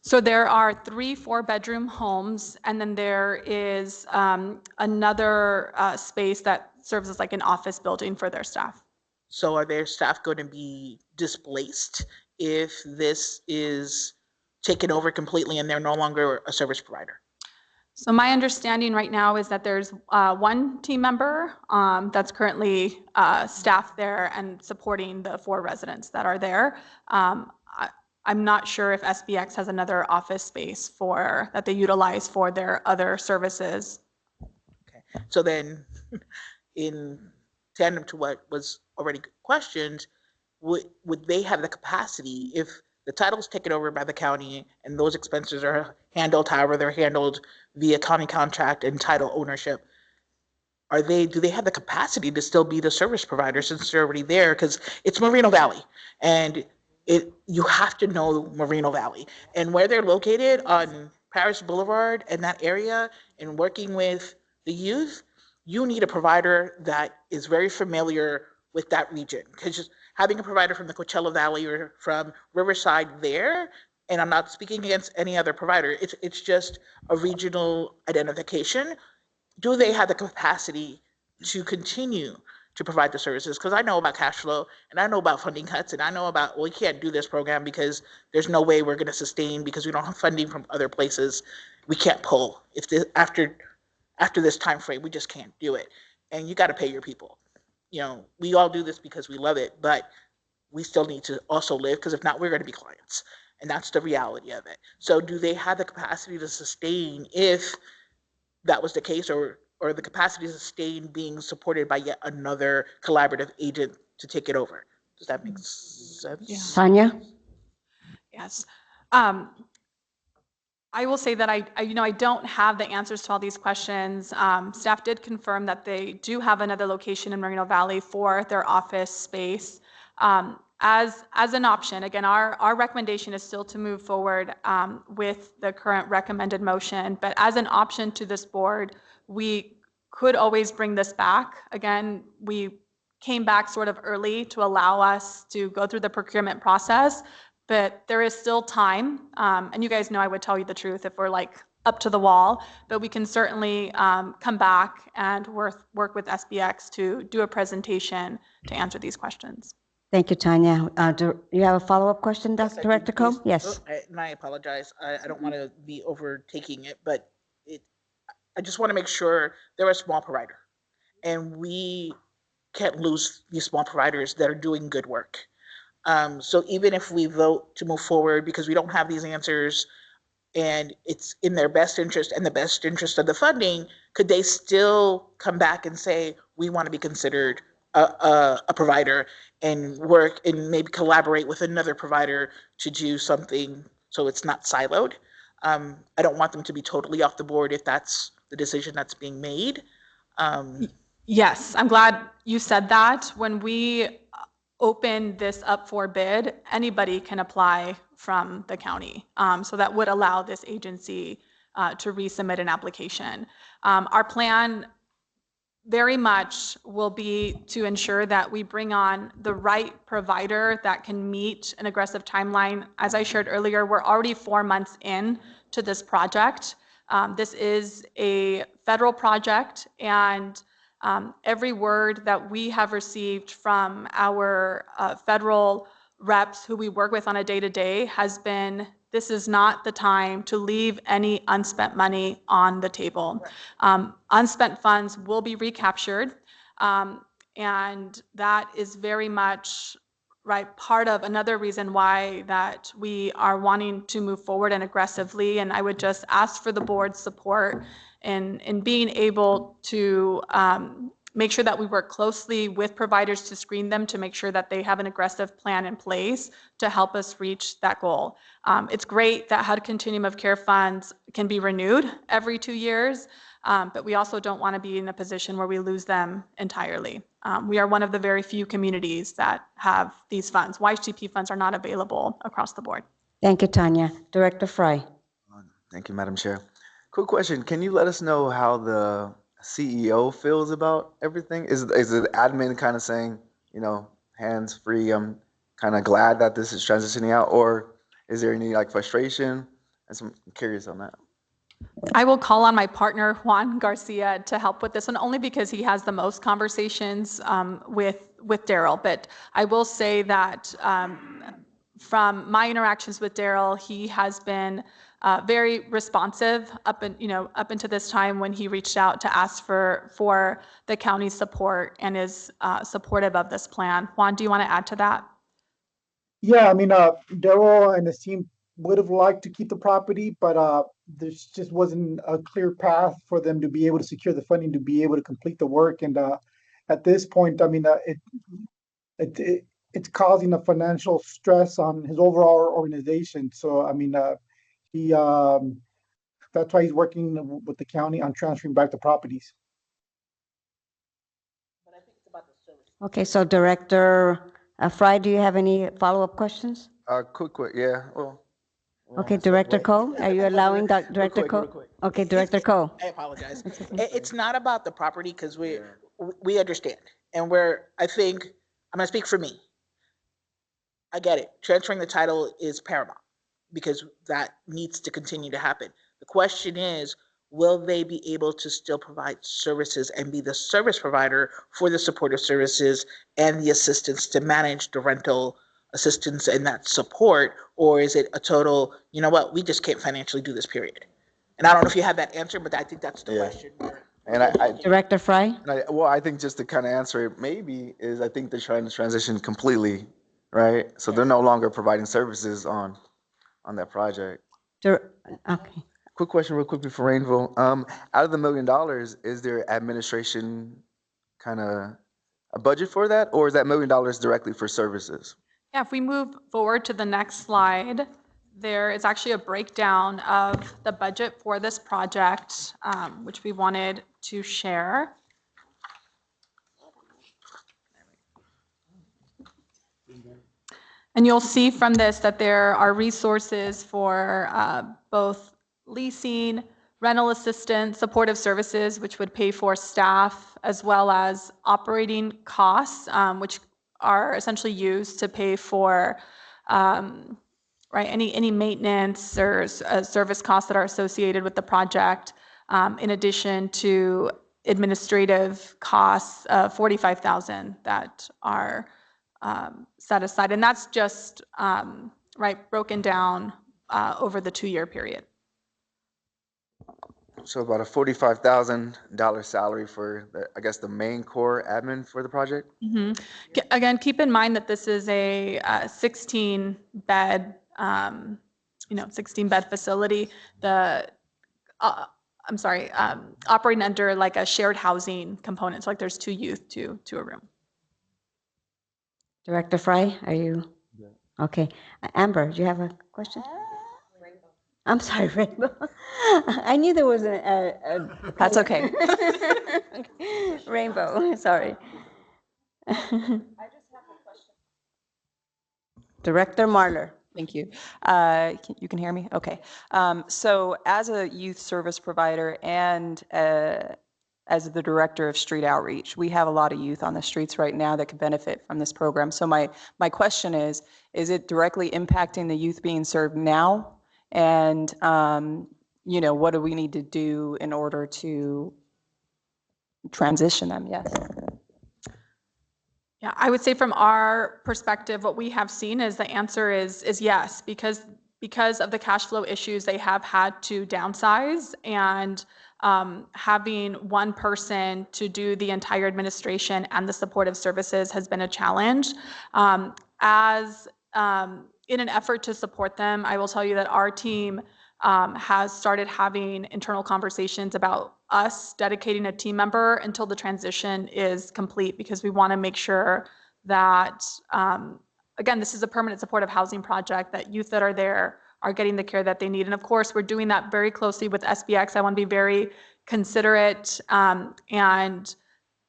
So there are 3 4-bedroom homes, and then there is another space that serves as like an office building for their staff. So are their staff going to be displaced if this is taken over completely and they're no longer a service provider? So my understanding right now is that there's one team member that's currently staffed there and supporting the 4 residents that are there. I'm not sure if SBX has another office space that they utilize for their other services. Okay. So then in tandem to what was already questioned, would they have the capacity, if the title's taken over by the county and those expenses are handled however they're handled via county contract and title ownership, do they have the capacity to still be the service provider since they're already there? Because it's Moreno Valley, and you have to know Moreno Valley and where they're located on Paris Boulevard and that area, and working with the youth. You need a provider that is very familiar with that region, because just having a provider from the Coachella Valley or from Riverside there, and I'm not speaking against any other provider, it's just a regional identification. Do they have the capacity to continue to provide the services? Because I know about cash flow, and I know about funding cuts, and I know about, well, we can't do this program because there's no way we're going to sustain because we don't have funding from other places. We can't pull. After this time frame, we just can't do it. And you got to pay your people. We all do this because we love it, but we still need to also live, because if not, we're going to be clients. And that's the reality of it. So do they have the capacity to sustain if that was the case, or the capacity to sustain being supported by yet another collaborative agent to take it over? Does that make sense? Tanya? Yes. I will say that I don't have the answers to all these questions. Staff did confirm that they do have another location in Moreno Valley for their office space. As an option, again, our recommendation is still to move forward with the current recommended motion, but as an option to this board, we could always bring this back. Again, we came back sort of early to allow us to go through the procurement process, but there is still time. And you guys know I would tell you the truth if we're like up to the wall, but we can certainly come back and work with SBX to do a presentation to answer these questions. Thank you, Tanya. Do you have a follow-up question, Yes, I do, Director please. Co? Yes. And I apologize. I don't want to be overtaking it, but I just want to make sure they're a small provider, and we can't lose these small providers that are doing good work. So even if we vote to move forward because we don't have these answers and it's in their best interest and the best interest of the funding, could they still come back and say, we want to be considered a provider and work and maybe collaborate with another provider to do something so it's not siloed? I don't want them to be totally off the board if that's the decision that's being made. Yes, I'm glad you said that. When we open this up for bid, anybody can apply from the county. So that would allow this agency to resubmit an application. Our plan very much will be to ensure that we bring on the right provider that can meet an aggressive timeline. As I shared earlier, we're already 4 months in to this project. This is a federal project, and every word that we have received from our federal reps who we work with on a day-to-day has been, this is not the time to leave any unspent money on the table. Unspent funds will be recaptured, and that is very much part of another reason why that we are wanting to move forward and aggressively. And I would just ask for the board's support in being able to make sure that we work closely with providers to screen them to make sure that they have an aggressive plan in place to help us reach that goal. It's great that HUD Continuum of Care funds can be renewed every 2 years, but we also don't want to be in a position where we lose them entirely. We are one of the very few communities that have these funds. YHTP funds are not available across the board. Thank you, Tanya. Director Fry. Thank you, Madam Chair. Quick question. Can you let us know how the CEO feels about everything? Is the admin kind of saying, hands free, I'm kind of glad that this is transitioning out, or is there any frustration? I'm curious on that. I will call on my partner, Juan Garcia, to help with this one, only because he has the most conversations with Daryl. But I will say that from my interactions with Daryl, he has been very responsive up until this time when he reached out to ask for the county's support and is supportive of this plan. Juan, do you want to add to that? Yeah, I mean, Daryl and his team would have liked to keep the property, but there just wasn't a clear path for them to be able to secure the funding to be able to complete the work. And at this point, I mean, it's causing a financial stress on his overall organization. So, I mean, he that's why he's working with the county on transferring back the properties. But I think it's about the service. Okay, so Director Fry, do you have any follow-up questions? Quick, yeah. Well, Okay, Director Co, are you allowing Director real Co? quick. Okay, Director Co. I apologize. It's not about the property because we understand. And I think, I'm going to speak for me. I get it. Transferring the title is paramount because that needs to continue to happen. The question is, will they be able to still provide services and be the service provider for the supportive services and the assistance to manage the rental assistance and that support? Or is it a total, you know what, we just can't financially do this, period? And I don't know if you have that answer, but I think that's the question. And I Director Fry? I think just to kind of answer it, maybe is I think they're trying to transition completely, right? So they're no longer providing services on that project. Okay. Quick question, real quickly for Rainville. Out of the $1 million, is there administration kind of a budget for that, or is that $1 million directly for services? Yeah, if we move forward to the next slide, there is actually a breakdown of the budget for this project, which we wanted to share. And you'll see from this that there are resources for both leasing, rental assistance, supportive services, which would pay for staff, as well as operating costs, which are essentially used to pay for any maintenance or service costs that are associated with the project, in addition to administrative costs of $45,000 that are set aside. And that's just broken down over the 2-year period. So about a $45,000 salary for, I guess, the main core admin for the project? Mm-hmm. Again, keep in mind that this is a 16-bed, 16-bed facility. Operating under like a shared housing component. So like there's 2 youth to a room. Director Fry, are you? Okay. Amber, do you have a question? I'm sorry, Rainbow. I knew there was a That's okay. Rainbow, sorry. Director Marler. Thank you. You can hear me? Okay. So as a youth service provider and as the director of street outreach, we have a lot of youth on the streets right now that could benefit from this program. So my question is it directly impacting the youth being served now? And, what do we need to do in order to transition them? Yes. Yeah, I would say from our perspective, what we have seen is the answer is yes, because of the cash flow issues, they have had to downsize, and having one person to do the entire administration and the supportive services has been a challenge. In an effort to support them, I will tell you that our team has started having internal conversations about us dedicating a team member until the transition is complete, because we want to make sure that, again, this is a permanent supportive housing project, that youth that are there are getting the care that they need. And of course, we're doing that very closely with SBX. I want to be very considerate, and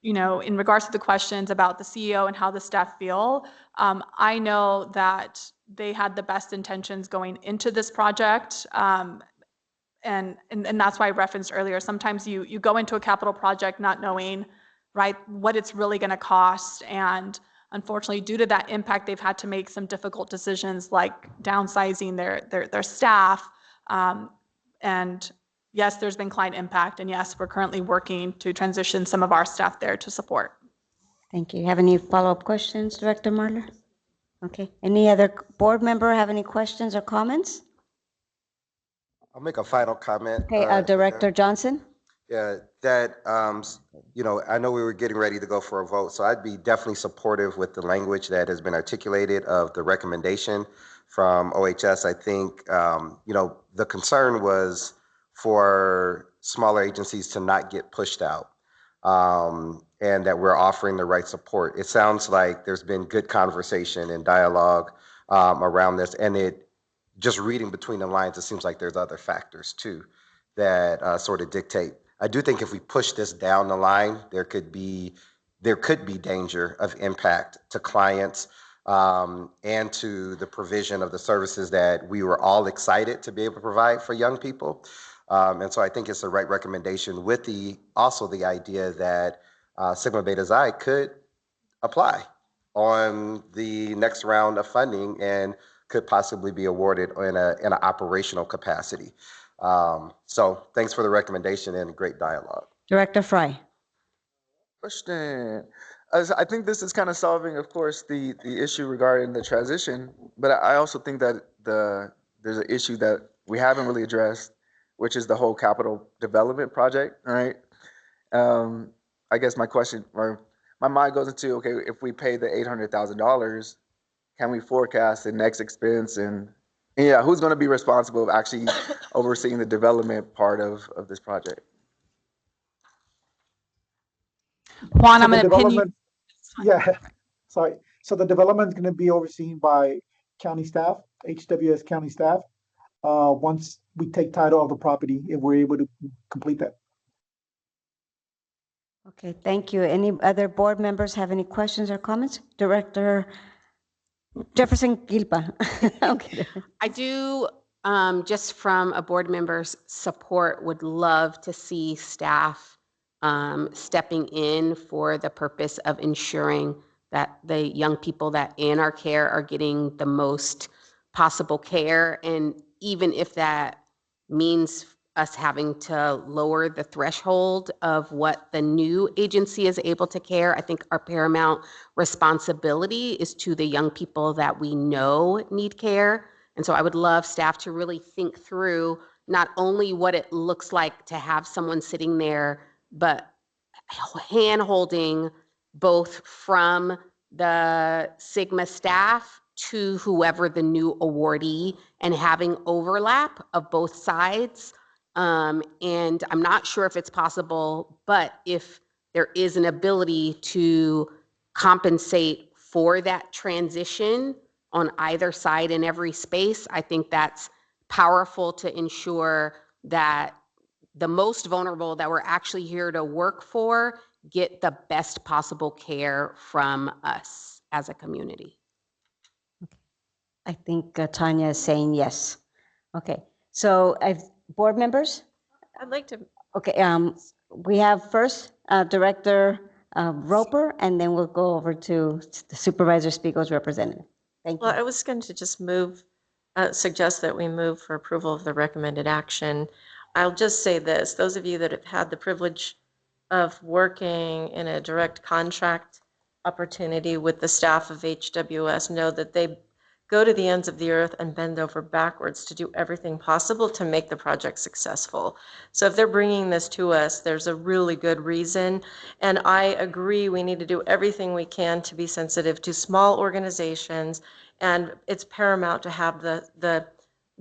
in regards to the questions about the CEO and how the staff feel, I know that they had the best intentions going into this project. And that's why I referenced earlier, sometimes you go into a capital project not knowing, what it's really going to cost. And unfortunately, due to that impact, they've had to make some difficult decisions like downsizing their staff. And yes, there's been client impact. And yes, we're currently working to transition some of our staff there to support. Thank you. Have any follow-up questions, Director Marler? Okay. Any other board member have any questions or comments? I'll make a final comment. Okay, Director Johnson? Yeah, that, I know we were getting ready to go for a vote, so I'd be definitely supportive with the language that has been articulated of the recommendation from OHS. I think, the concern was for smaller agencies to not get pushed out, and that we're offering the right support. It sounds like there's been good conversation and dialogue around this, and just reading between the lines, it seems like there's other factors too that sort of dictate. I do think if we push this down the line, there could be danger of impact to clients and to the provision of the services that we were all excited to be able to provide for young people. And so I think it's the right recommendation, with also the idea that Sigma Beta Xi could apply on the next round of funding and could possibly be awarded in an operational capacity. So thanks for the recommendation and great dialogue. Director Fry. Question. I think this is kind of solving, of course, the issue regarding the transition, but I also think that there's an issue that we haven't really addressed, which is the whole capital development project, right? I guess my question, or my mind goes into, okay, if we pay the $800,000, can we forecast the next expense, and who's going to be responsible of actually overseeing the development part of this project? Juan, So I'm the going to pin you. development, yeah, sorry. So the development is going to be overseen by county staff, HWS county staff. once we take title of the property, if we're able to complete that. Okay, thank you. Any other board members have any questions or comments? Director Jefferson Gilpa. Okay. I do, just from a board member's support, would love to see staff stepping in for the purpose of ensuring that the young people that in our care are getting the most possible care. And even if that means us having to lower the threshold of what the new agency is able to care, I think our paramount responsibility is to the young people that we know need care. And so I would love staff to really think through not only what it looks like to have someone sitting there, but hand holding both from the Sigma staff to whoever the new awardee and having overlap of both sides. And I'm not sure if it's possible, but if there is an ability to compensate for that transition on either side in every space, I think that's powerful to ensure that the most vulnerable that we're actually here to work for get the best possible care from us as a community. I think Tanya is saying yes. Okay, so board members? I'd like to, Okay, we have first Director Roper, and then we'll go over to the Supervisor Spiegel's representative. Thank you. well, I was going to just suggest that we move for approval of the recommended action. I'll just say this, those of you that have had the privilege of working in a direct contract opportunity with the staff of HWS know that they go to the ends of the earth and bend over backwards to do everything possible to make the project successful. So if they're bringing this to us, there's a really good reason. And I agree, we need to do everything we can to be sensitive to small organizations. And it's paramount to have the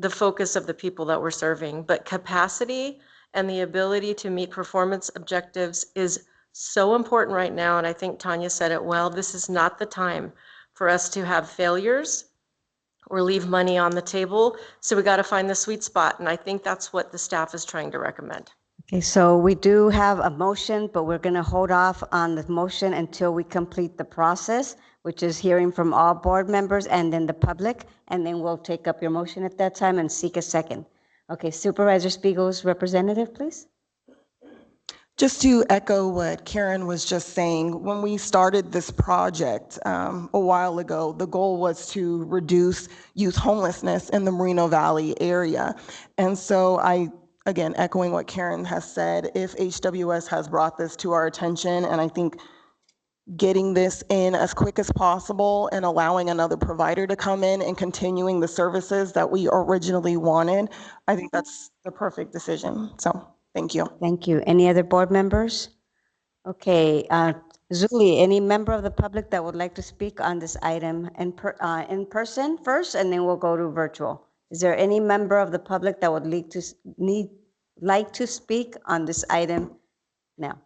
focus of the people that we're serving. But capacity and the ability to meet performance objectives is so important right now. And I think Tanya said it well. This is not the time for us to have failures or leave money on the table. So we got to find the sweet spot. And I think that's what the staff is trying to recommend. Okay, so we do have a motion, but we're going to hold off on the motion until we complete the process, which is hearing from all board members and then the public, and then we'll take up your motion at that time and seek a second. Okay, Supervisor Spiegel's representative, please. Just to echo what Karen was just saying, when we started this project a while ago, the goal was to reduce youth homelessness in the Moreno Valley area. And so again, echoing what Karen has said, if HWS has brought this to our attention, and I think getting this in as quick as possible and allowing another provider to come in and continuing the services that we originally wanted, I think that's the perfect decision. So thank you. Thank you. Any other board members? Okay, Zuli, any member of the public that would like to speak on this item in person first, and then we'll go to virtual. Is there any member of the public that would like to speak on this item now?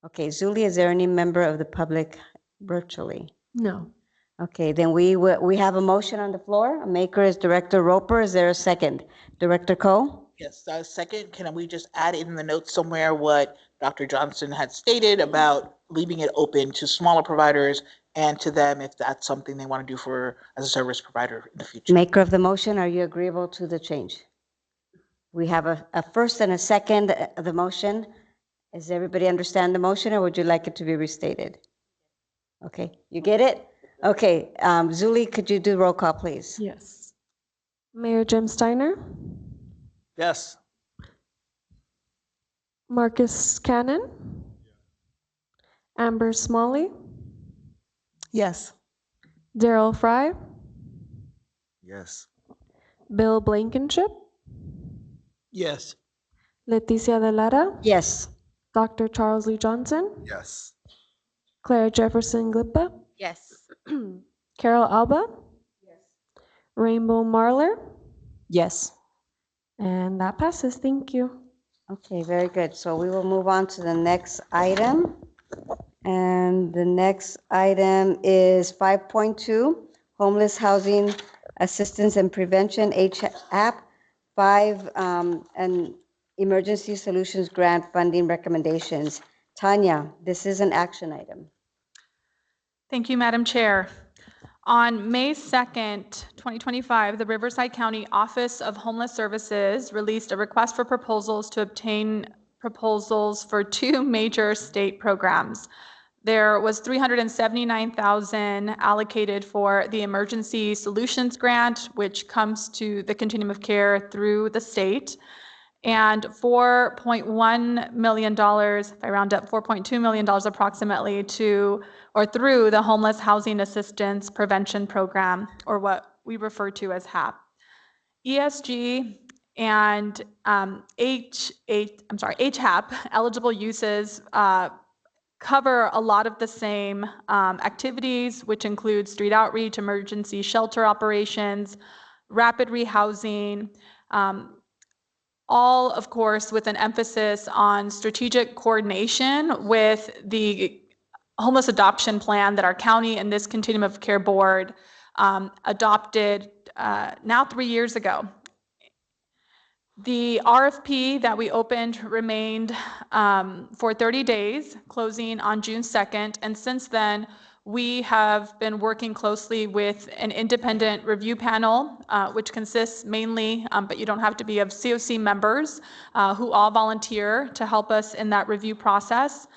Okay, Zuli, is there any member of the public virtually? No. Okay, then we have a motion on the floor. A maker is Director Roper. Is there a second? Director Coe? Yes, second, can we just add in the notes somewhere what Dr. Johnson had stated about leaving it open to smaller providers and to them if that's something they want to do as a service provider in the future? Maker of the motion, are you agreeable to the change? We have a first and a second of the motion. Does everybody understand the motion, or would you like it to be restated? Okay, you get it? Okay, Zuli, could you do roll call, please? Yes. Mayor Jim Steiner, Yes. Marcus Cannon, Amber Smalley, Yes. Daryl Fry, Yes. Bill Blankenship, Yes. Leticia De Lara, Yes. Dr. Charles Lee Johnson, Yes. Claire Jefferson Glippa, Yes. Carol Alba, Rainbow Marler, Yes. and that passes. Thank you. Okay, very good. So we will move on to the next item. And the next item is 5.2, homeless housing Assistance and Prevention, HAP, 5, and Emergency Solutions Grant funding recommendations. Tanya, this is an action item. Thank you, Madam Chair. On May 2nd, 2025, the Riverside County Office of Homeless Services released a request for proposals to obtain proposals for 2 major state programs. There was $379,000 allocated for the Emergency Solutions Grant, which comes to the continuum of care through the state, and $4.1 million, if I round up, $4.2 million approximately through the Homeless Housing Assistance Prevention Program, or what we refer to as HAP. ESG and HAP eligible uses cover a lot of the same activities, which include street outreach, emergency shelter operations, rapid rehousing, all, of course, with an emphasis on strategic coordination with the homeless adoption plan that our county and this continuum of care board adopted now 3 years ago. The RFP that we opened remained for 30 days, closing on June 2nd, and since then, we have been working closely with an independent review panel, which consists mainly, but you don't have to be, of CoC members who all volunteer to help us in that review process.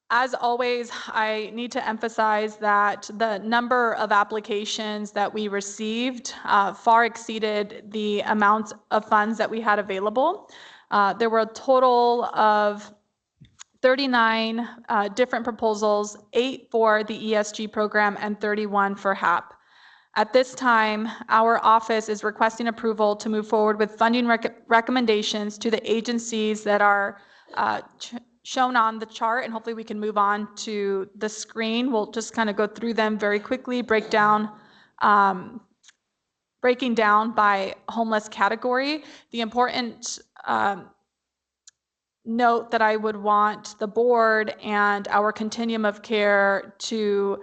As always, I need to emphasize that the number of applications that we received far exceeded the amount of funds that we had available. There were a total of 39 different proposals, 8 for the ESG program and 31 for HAP. At this time, our office is requesting approval to move forward with funding recommendations to the agencies that are shown on the chart, and hopefully we can move on to the screen. We'll just kind of go through them very quickly, breaking down by homeless category. The important note that I would want the board and our continuum of care to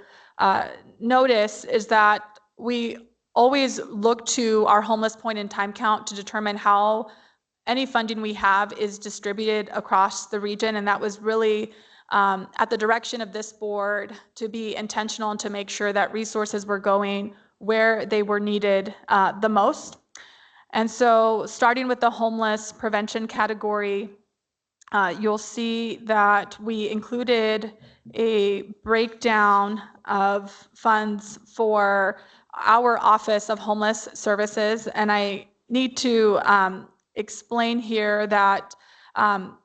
notice is that we always look to our homeless point in time count to determine how any funding we have is distributed across the region, and that was really at the direction of this board to be intentional and to make sure that resources were going where they were needed the most. And so starting with the homeless prevention category, you'll see that we included a breakdown of funds for our Office of Homeless Services, and I need to explain here that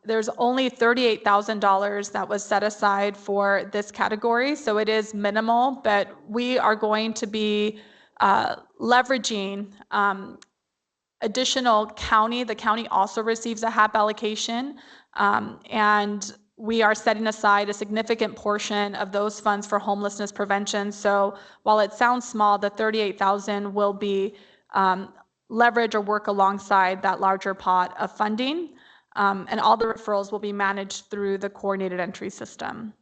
there's only $38,000 that was set aside for this category, so it is minimal, but we are going to be leveraging additional county. The county also receives a HAP allocation, and we are setting aside a significant portion of those funds for homelessness prevention. So while it sounds small, the $38,000 will be leverage or work alongside that larger pot of funding, and all the referrals will be managed through the coordinated entry system.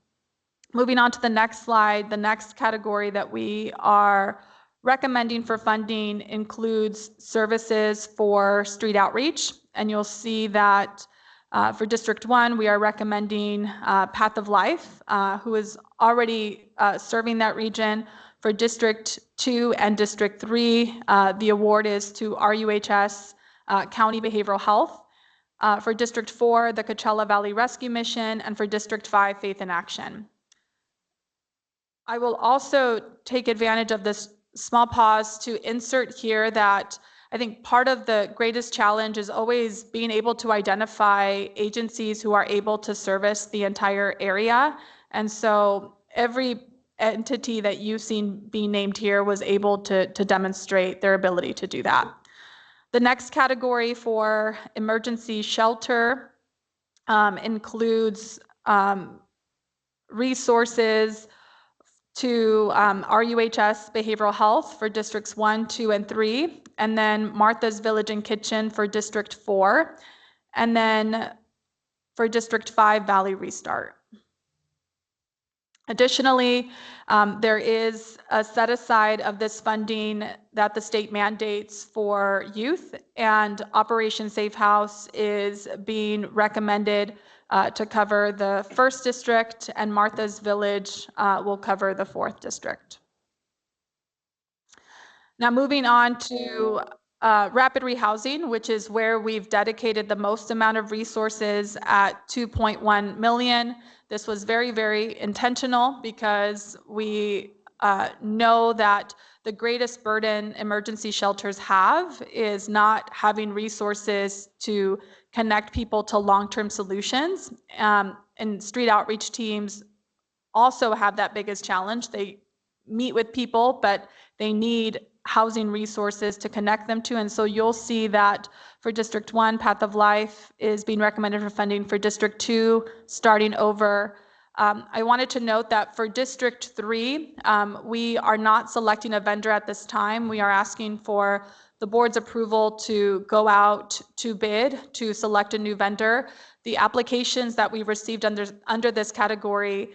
Moving on to the next slide, the next category that we are recommending for funding includes services for street outreach, and you'll see that for District 1, we are recommending Path of Life, who is already serving that region. For District 2 and District 3, the award is to RUHS County Behavioral Health. For District 4, the Coachella Valley Rescue Mission, and for District 5, Faith in Action. I will also take advantage of this small pause to insert here that I think part of the greatest challenge is always being able to identify agencies who are able to service the entire area. And so every entity that you've seen being named here was able to demonstrate their ability to do that. The next category for emergency shelter includes resources to RUHS Behavioral Health for Districts 1, 2, and 3, and then Martha's Village and Kitchen for District 4, and then for District 5, Valley Restart. Additionally, there is a set aside of this funding that the state mandates for youth, and Operation Safe House is being recommended to cover the 1st district, and Martha's Village will cover the 4th district. Now moving on to rapid rehousing, which is where we've dedicated the most amount of resources at 2.1 million. This was very, very intentional because we know that the greatest burden emergency shelters have is not having resources to connect people to long-term solutions. And street outreach teams also have that biggest challenge. They meet with people, but they need housing resources to connect them to. And so you'll see that for District 1, Path of Life is being recommended for funding. For District 2, starting over. I wanted to note that for District 3, we are not selecting a vendor at this time. We are asking for the board's approval to go out to bid to select a new vendor. The applications that we received under this category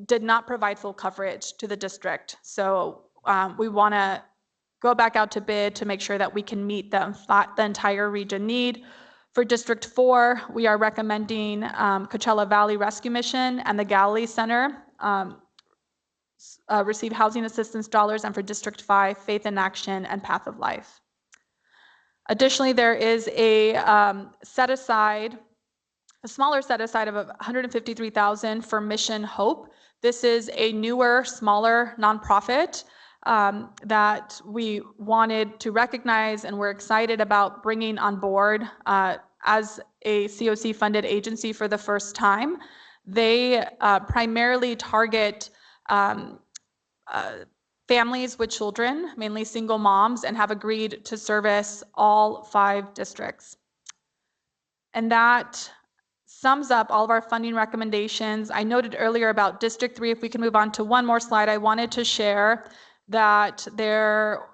did not provide full coverage to the district. So we want to go back out to bid to make sure that we can meet the entire region need. For District 4, we are recommending Coachella Valley Rescue Mission and the Galilee Center receive housing assistance dollars, and for District 5, Faith in Action and Path of Life. Additionally, there is a smaller set aside of $153,000 for Mission Hope. This is a newer, smaller nonprofit that we wanted to recognize, and we're excited about bringing on board as a CoC funded agency for the first time. They primarily target families with children, mainly single moms, and have agreed to service all 5 districts. And that sums up all of our funding recommendations. I noted earlier about District 3. If we can move on to one more slide, I wanted to share that there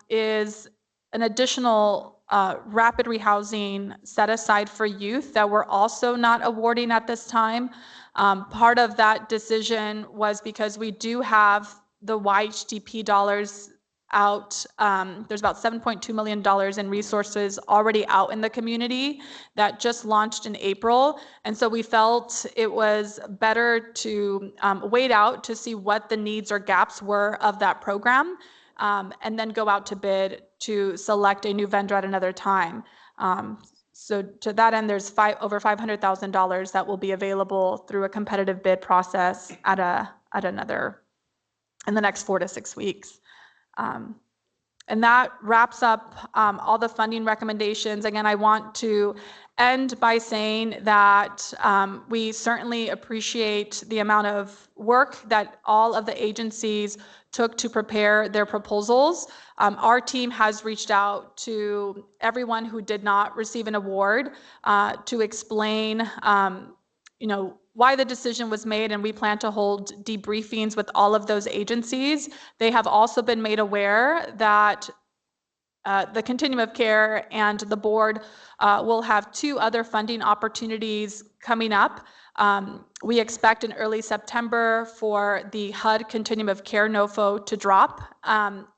is an additional rapid rehousing set aside for youth that we're also not awarding at this time. Part of that decision was because we do have the YHDP dollars out. There's about $7.2 million in resources already out in the community that just launched in April. And so we felt it was better to wait out to see what the needs or gaps were of that program, and then go out to bid to select a new vendor at another time. So to that end, there's over $500,000 that will be available through a competitive bid process at another in the next 4 to 6 weeks. And that wraps up all the funding recommendations. Again, I want to end by saying that we certainly appreciate the amount of work that all of the agencies took to prepare their proposals. Our team has reached out to everyone who did not receive an award to explain why the decision was made, and we plan to hold debriefings with all of those agencies. They have also been made aware that the continuum of care and the board will have 2 other funding opportunities coming up. We expect in early September for the HUD continuum of care NOFO to drop,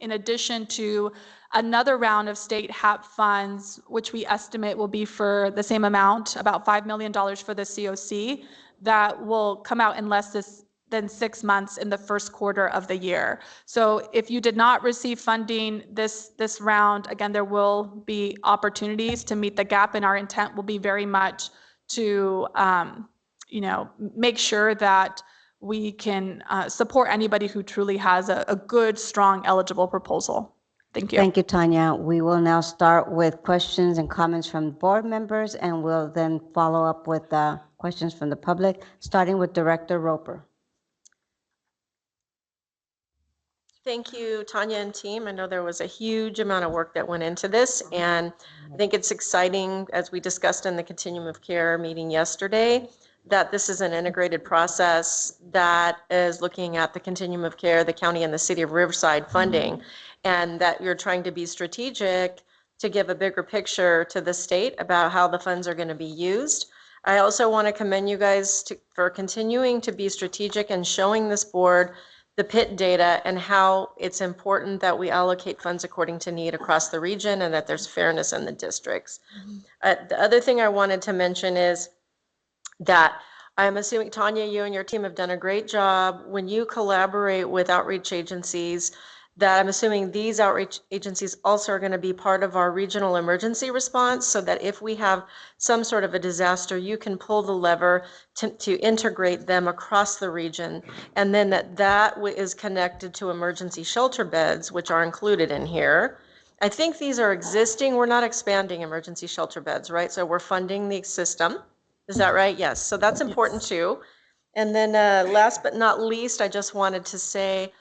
in addition to another round of state HAP funds, which we estimate will be for the same amount, about $5 million for the CoC, that will come out in less than 6 months in the first quarter of the year. So if you did not receive funding this round, again, there will be opportunities to meet the gap, and our intent will be very much to make sure that we can support anybody who truly has a good, strong, eligible proposal. Thank you. Thank you, Tanya. We will now start with questions and comments from board members, and we'll then follow up with questions from the public, starting with Director Roper. Thank you, Tanya and team. I know there was a huge amount of work that went into this, and I think it's exciting, as we discussed in the Continuum of Care meeting yesterday, that this is an integrated process that is looking at the Continuum of Care, the county and the city of Riverside funding, and that you're trying to be strategic to give a bigger picture to the state about how the funds are going to be used. I also want to commend you guys for continuing to be strategic and showing this board the PIT data and how it's important that we allocate funds according to need across the region and that there's fairness in the districts. The other thing I wanted to mention is that I'm assuming, Tanya, you and your team have done a great job when you collaborate with outreach agencies, that I'm assuming these outreach agencies also are going to be part of our regional emergency response, so that if we have some sort of a disaster, you can pull the lever to integrate them across the region, and then that is connected to emergency shelter beds, which are included in here. I think these are existing. We're not expanding emergency shelter beds, right? So we're funding the system. Is that right? Yes. So that's important too. And then last but not least, I just wanted to say,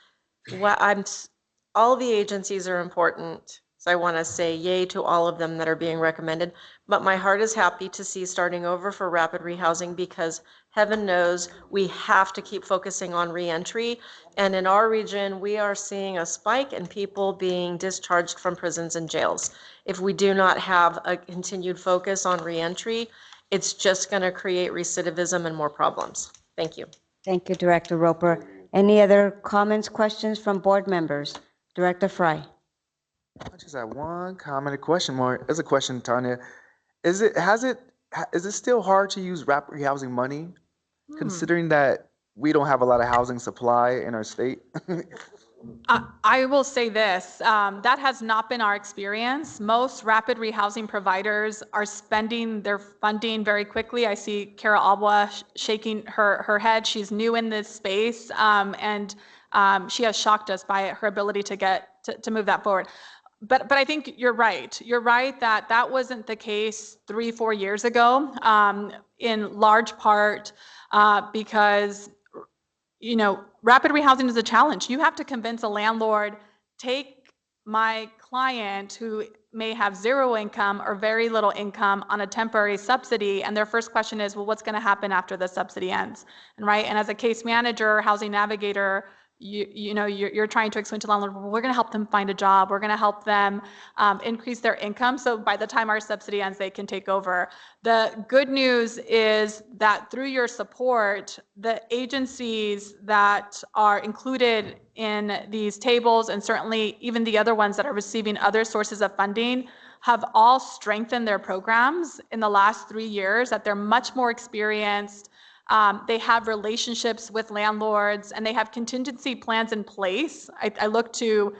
all the agencies are important. So I want to say yay to all of them that are being recommended. But my heart is happy to see starting over for rapid rehousing, because heaven knows we have to keep focusing on reentry. And in our region, we are seeing a spike in people being discharged from prisons and jails. If we do not have a continued focus on reentry, it's just going to create recidivism and more problems. Thank you. Thank you, Director Roper. Any other comments, questions from board members? Director Fry. I just have one comment, a question more. As a question, Tanya, is it still hard to use rapid rehousing money, considering that we don't have a lot of housing supply in our state? I will say this, that has not been our experience. Most rapid rehousing providers are spending their funding very quickly. I see Kara Alba shaking her head. She's new in this space, and she has shocked us by her ability to move that forward. But I think you're right. You're right that wasn't the case 3-4 years ago, in large part because rapid rehousing is a challenge. You have to convince a landlord, take my client who may have zero income or very little income on a temporary subsidy, and their first question is, well, what's going to happen after the subsidy ends? And as a case manager, housing navigator, you're trying to explain to the landlord, well, we're going to help them find a job. We're going to help them increase their income. So by the time our subsidy ends, they can take over. The good news is that through your support, the agencies that are included in these tables, and certainly even the other ones that are receiving other sources of funding, have all strengthened their programs in the last 3 years, that they're much more experienced. They have relationships with landlords, and they have contingency plans in place. I look to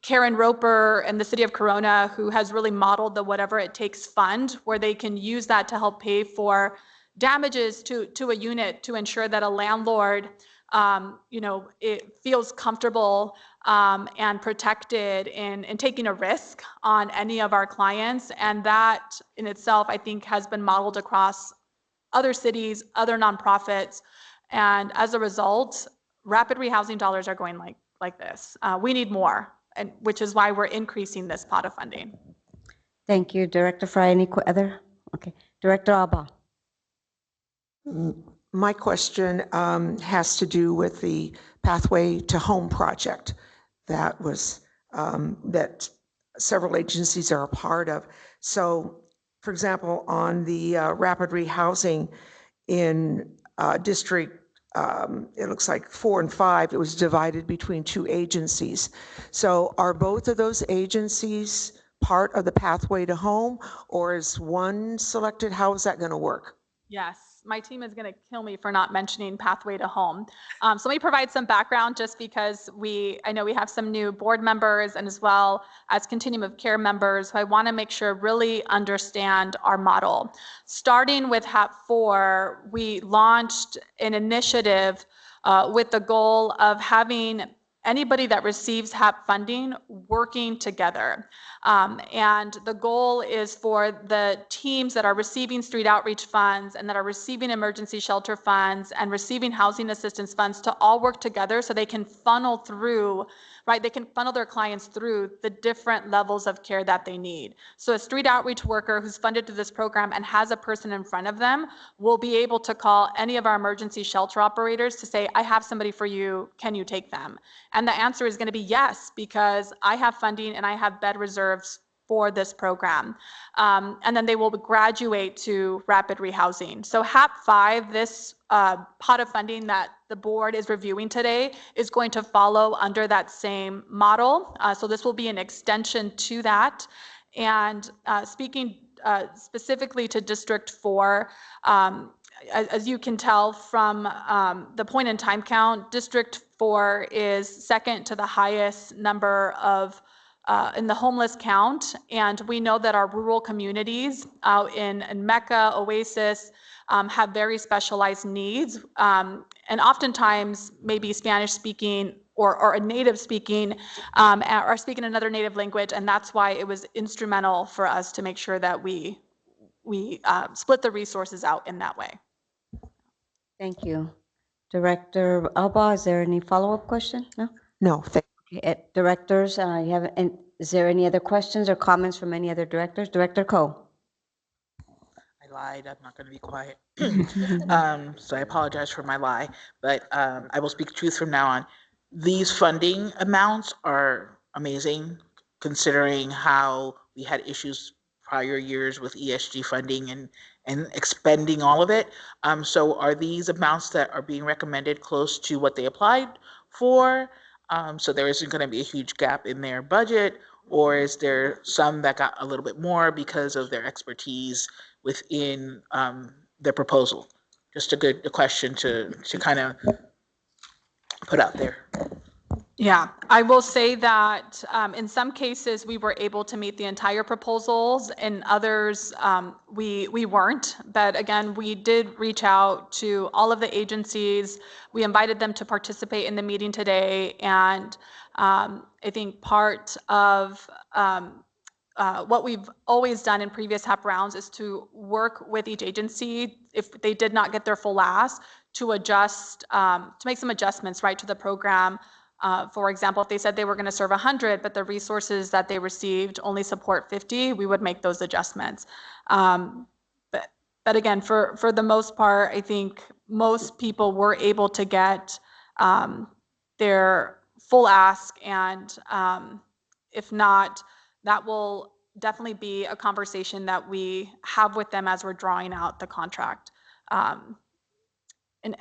Karen Roper and the city of Corona, who has really modeled the Whatever It Takes fund, where they can use that to help pay for damages to a unit to ensure that a landlord it feels comfortable and protected in taking a risk on any of our clients. And that in itself, I think, has been modeled across other cities, other nonprofits, and as a result, rapid rehousing dollars are going like this. We need more, and which is why we're increasing this pot of funding. Thank you, Director Fry. Any other? Okay, Director Alba. My question has to do with the Pathway to Home project that was that several agencies are a part of. So, for example, on the rapid rehousing in District, it looks like 4 and 5, it was divided between 2 agencies. So are both of those agencies part of the Pathway to Home, or is one selected? How is that going to work? Yes, my team is going to kill me for not mentioning Pathway to Home. So let me provide some background, just because I know we have some new board members and as well as Continuum of Care members who I want to make sure really understand our model. Starting with HAP4, we launched an initiative with the goal of having anybody that receives HAP funding working together. And the goal is for the teams that are receiving street outreach funds and that are receiving emergency shelter funds and receiving housing assistance funds to all work together so they can funnel through, they can funnel their clients through the different levels of care that they need. So a street outreach worker who's funded through this program and has a person in front of them will be able to call any of our emergency shelter operators to say, I have somebody for you, can you take them? And the answer is going to be yes, because I have funding and I have bed reserves for this program. And then they will graduate to rapid rehousing. So HAP 5, this pot of funding that the board is reviewing today, is going to follow under that same model. So this will be an extension to that. And speaking specifically to District 4, as you can tell from the point in time count, District 4 is second to the highest number of in the homeless count. And we know that our rural communities out in Mecca, Oasis, have very specialized needs. And oftentimes maybe Spanish speaking or a native speaking or speaking another native language. And that's why it was instrumental for us to make sure that we split the resources out in that way. Thank you. Director Alba, is there any follow-up question? No? No, thank Okay, directors, is there any other questions or comments from any other directors? Director Coe. I lied. I'm not going to be quiet. So I apologize for my lie, but I will speak truth from now on. These funding amounts are amazing, considering how we had issues prior years with ESG funding and expending all of it. So are these amounts that are being recommended close to what they applied for? So there isn't going to be a huge gap in their budget, or is there some that got a little bit more because of their expertise within their proposal? Just a good question to kind of put out there. Yeah, I will say that in some cases we were able to meet the entire proposals, and others we weren't. But again, we did reach out to all of the agencies. We invited them to participate in the meeting today, and I think part of what we've always done in previous HAP rounds is to work with each agency if they did not get their full ask to adjust, to make some adjustments right to the program. For example, if they said they were going to serve 100, but the resources that they received only support 50, we would make those adjustments. But again, for the most part, I think most people were able to get their full ask, and if not, that will definitely be a conversation that we have with them as we're drawing out the contract.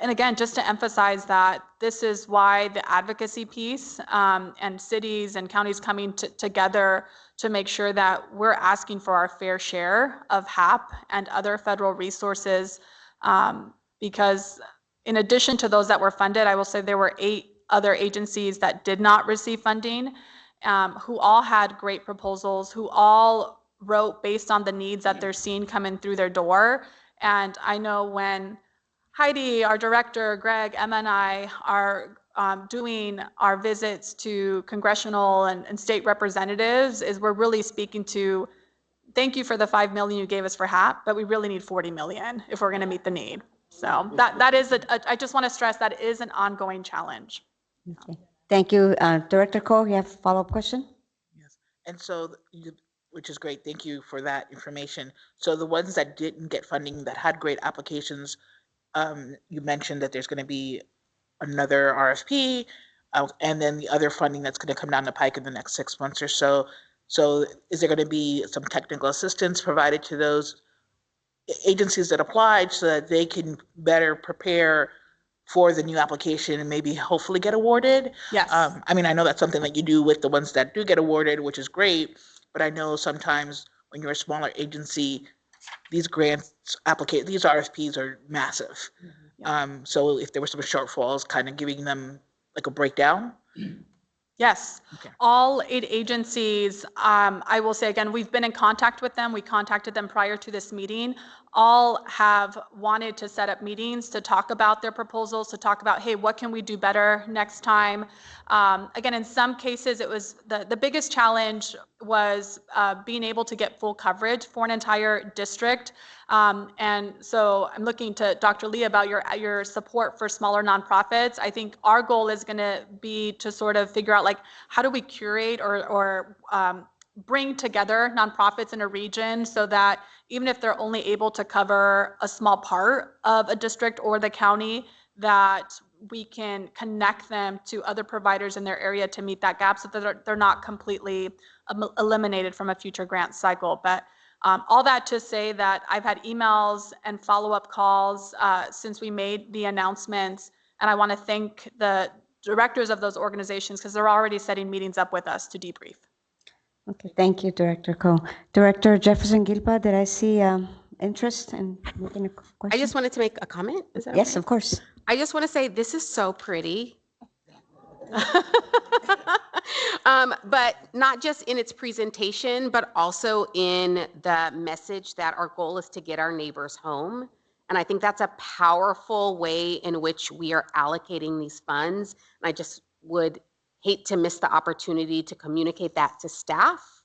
And again, just to emphasize that this is why the advocacy piece and cities and counties coming together to make sure that we're asking for our fair share of HAP and other federal resources, because in addition to those that were funded, I will say there were 8 other agencies that did not receive funding, who all had great proposals, who all wrote based on the needs that they're seeing coming through their door. And I know when Heidi, our director, Greg, Emma, and I are doing our visits to congressional and state representatives, is we're really speaking to, thank you for the $5 million you gave us for HAP, but we really need $40 million if we're going to meet the need. So that is, I just want to stress that is an ongoing challenge. Okay. Thank you. Director Coe, you have a follow-up question? Yes. And so, which is great. Thank you for that information. So the ones that didn't get funding that had great applications, you mentioned that there's going to be another RFP, and then the other funding that's going to come down the pike in the next 6 months or so. So is there going to be some technical assistance provided to those agencies that applied so that they can better prepare for the new application and maybe hopefully get awarded? Yes. I mean, I know that's something that you do with the ones that do get awarded, which is great, but I know sometimes when you're a smaller agency, these grants these RFPs are massive. So if there were some shortfalls, kind of giving them like a breakdown. Yes, all 8 agencies, I will say again, we've been in contact with them. We contacted them prior to this meeting. All have wanted to set up meetings to talk about their proposals, to talk about, hey, what can we do better next time? Again, in some cases, it was the biggest challenge was being able to get full coverage for an entire district. And so I'm looking to Dr. Lee about your support for smaller nonprofits. I think our goal is going to be to sort of figure out, like, how do we curate or bring together nonprofits in a region so that even if they're only able to cover a small part of a district or the county, that we can connect them to other providers in their area to meet that gap so that they're not completely eliminated from a future grant cycle. But all that to say that I've had emails and follow-up calls since we made the announcements, and I want to thank the directors of those organizations because they're already setting meetings up with us to debrief. Okay, thank you, Director Ko. Director Jefferson Gilpa, did I see interest in making a question? I just wanted to make a comment. Is that Yes, okay? of course. I just want to say this is so pretty. But not just in its presentation, but also in the message that our goal is to get our neighbors home. And I think that's a powerful way in which we are allocating these funds. And I just would hate to miss the opportunity to communicate that to staff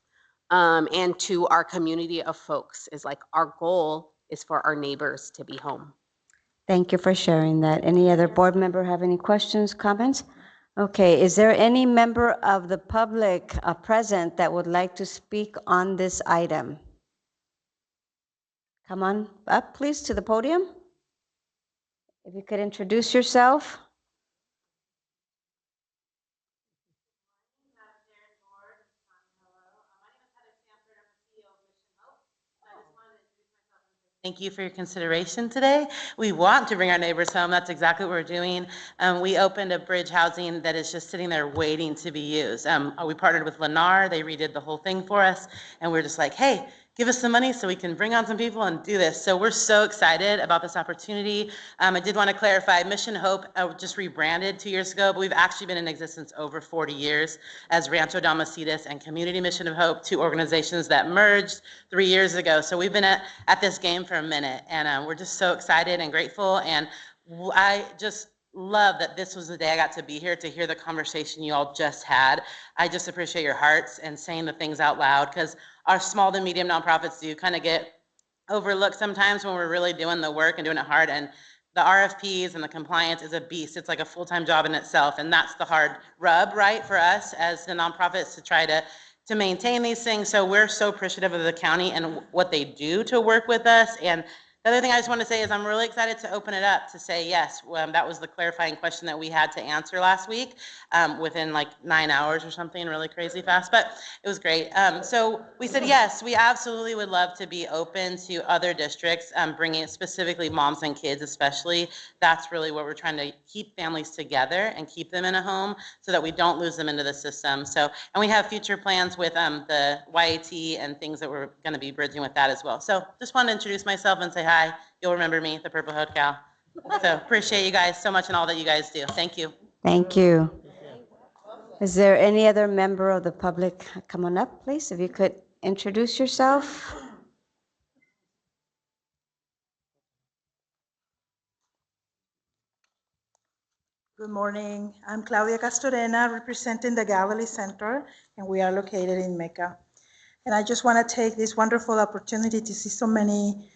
and to our community of folks, is like our goal is for our neighbors to be home. Thank you for sharing that. Any other board member have any questions, comments? Okay, is there any member of the public present that would like to speak on this item? Come on up, please, to the podium. If you could introduce yourself. Thank you for your consideration today. We want to bring our neighbors home. That's exactly what we're doing. We opened a bridge housing that is just sitting there waiting to be used. We partnered with Lennar. They redid the whole thing for us. And we're just like, hey, give us some money so we can bring on some people and do this. So we're so excited about this opportunity. I did want to clarify, Mission Hope just rebranded 2 years ago, but we've actually been in existence over 40 years as Rancho Damacitas and Community Mission of Hope, two organizations that merged 3 years ago. So we've been at this game for a minute, and we're just so excited and grateful. And I just love that this was the day I got to be here to hear the conversation you all just had. I just appreciate your hearts and saying the things out loud, because our small to medium nonprofits do kind of get overlooked sometimes when we're really doing the work and doing it hard. And the RFPs and the compliance is a beast. It's like a full-time job in itself. And that's the hard rub, right, for us as the nonprofits to try to maintain these things. So we're so appreciative of the county and what they do to work with us. And the other thing I just want to say is I'm really excited to open it up to say, yes, that was the clarifying question that we had to answer last week within like 9 hours or something, really crazy fast, but it was great. So we said, yes, we absolutely would love to be open to other districts, bringing specifically moms and kids especially. That's really what we're trying to keep families together and keep them in a home so that we don't lose them into the system. So, and we have future plans with the YAT and things that we're going to be bridging with that as well. So just wanted to introduce myself and say hi. You'll remember me, the Purple Hood Cow. So appreciate you guys so much and all that you guys do. Thank you. Thank you. Is there any other member of the public? Come on up, please, if you could introduce yourself. Good morning. I'm Claudia Castorena, representing the Galilee Center, and we are located in Mecca. And I just want to take this wonderful opportunity to see so many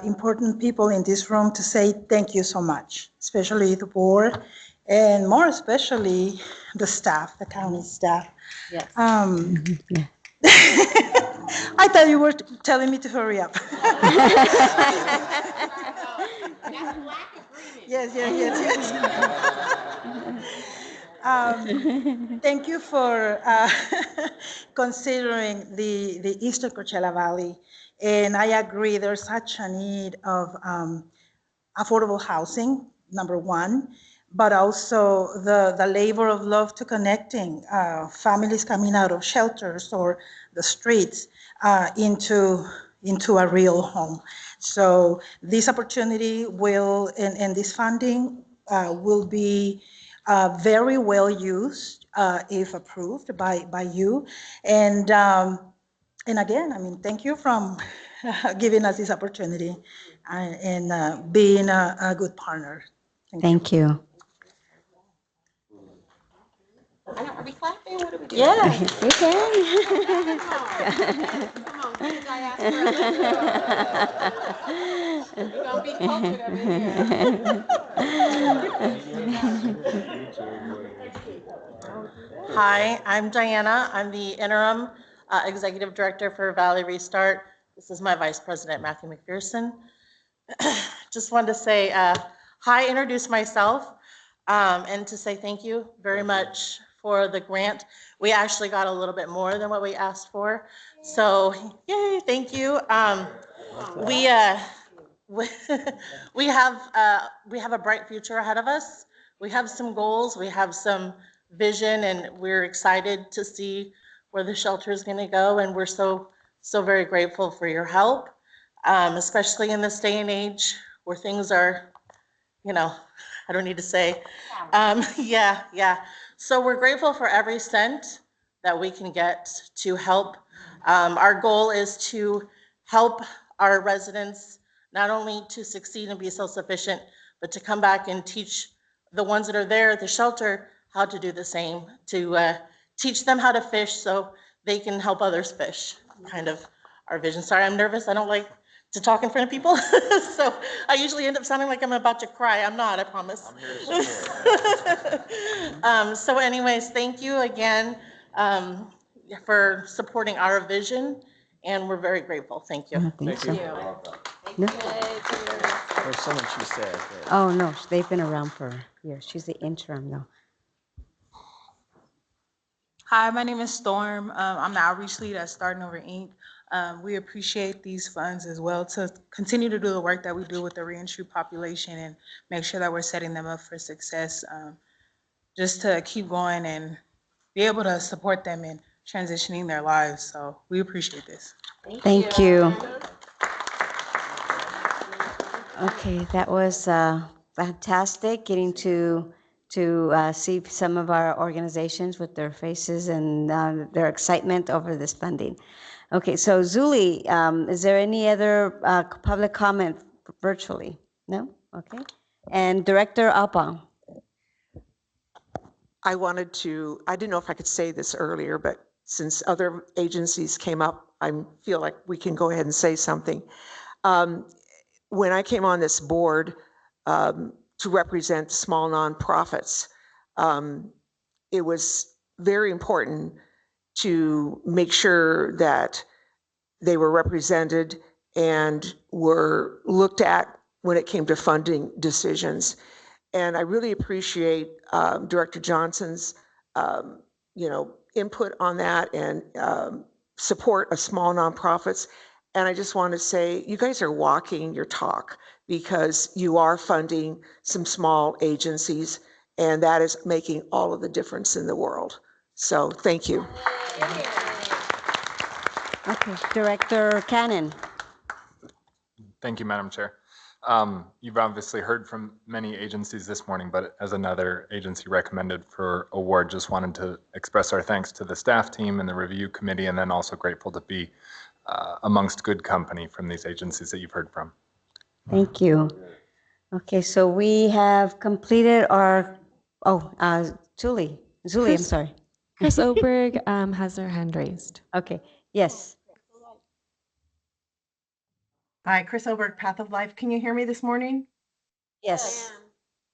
important people in this room to say thank you so much, especially the board, and more especially the staff, the county staff. Yes. I thought you were telling me to hurry up. Yes. Thank you for considering the Eastern Coachella Valley. And I agree, there's such a need of affordable housing, number one, but also the labor of love to connecting families coming out of shelters or the streets into a real home. So this opportunity will, and this funding will be very well used if approved by you. And again, I mean, thank you from giving us this opportunity and being a good partner. Thank you. Are we clapping? What are we doing? Yeah, you can. Come on, get the diaspora. We're gonna be cultured over here. Hi, I'm Diana. I'm the interim executive director for Valley Restart. This is my vice president, Matthew McPherson. Just wanted to say hi, introduce myself. and to say thank you very much for the grant. We actually got a little bit more than what we asked for. So, yay, thank you. We, we we have a bright future ahead of us. We have some goals, we have some vision, and we're excited to see where the shelter is going to go. And we're so very grateful for your help, especially in this day and age where things are, I don't need to say. Yeah. So we're grateful for every cent that we can get to help. Our goal is to help our residents not only to succeed and be self-sufficient, but to come back and teach the ones that are there at the shelter how to do the same, to teach them how to fish so they can help others fish, kind of our vision. Sorry, I'm nervous. I don't like to talk in front of people. So I usually end up sounding like I'm about to cry. I'm not, I promise. So anyways, thank you again for supporting our vision, and we're very grateful. Thank you. Thank you. No? There's someone she said. Oh, no, they've been around for years. She's the interim, though. Hi, my name is Storm. I'm the outreach lead at Starting Over Inc. We appreciate these funds as well to continue to do the work that we do with the reentry population and make sure that we're setting them up for success, just to keep going and be able to support them in transitioning their lives. So we appreciate this. Thank you. Okay, that was fantastic, getting to see some of our organizations with their faces and their excitement over this funding. Okay, so Zuli, is there any other public comment virtually? No? Okay. And Director Alpa. I didn't know if I could say this earlier, but since other agencies came up, I feel like we can go ahead and say something. When I came on this board to represent small nonprofits, it was very important to make sure that they were represented and were looked at when it came to funding decisions. And I really appreciate Director Johnson's, input on that and support of small nonprofits. And I just want to say, you guys are walking your talk because you are funding some small agencies, and that is making all of the difference in the world. So thank you. Okay, Director Cannon. Thank you, Madam Chair. You've obviously heard from many agencies this morning, but as another agency recommended for award, just wanted to express our thanks to the staff team and the review committee, and then also grateful to be amongst good company from these agencies that you've heard from. Thank you. Okay, so we have completed our, Julie, I'm sorry. Chris Oberg has their hand raised. Okay, yes. Hi, Chris Oberg, Path of Life. Can you hear me this morning? Yes.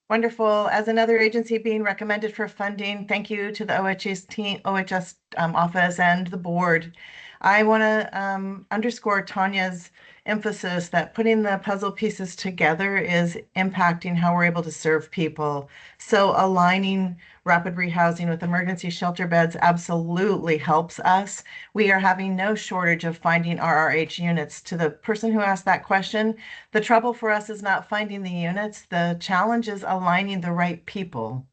Wonderful. As another agency being recommended for funding, thank you to the OHS team, OHS office and the board. I want to underscore Tanya's emphasis that putting the puzzle pieces together is impacting how we're able to serve people. So aligning rapid rehousing with emergency shelter beds absolutely helps us. We are having no shortage of finding RRH units. To the person who asked that question, the trouble for us is not finding the units. The challenge is aligning the right people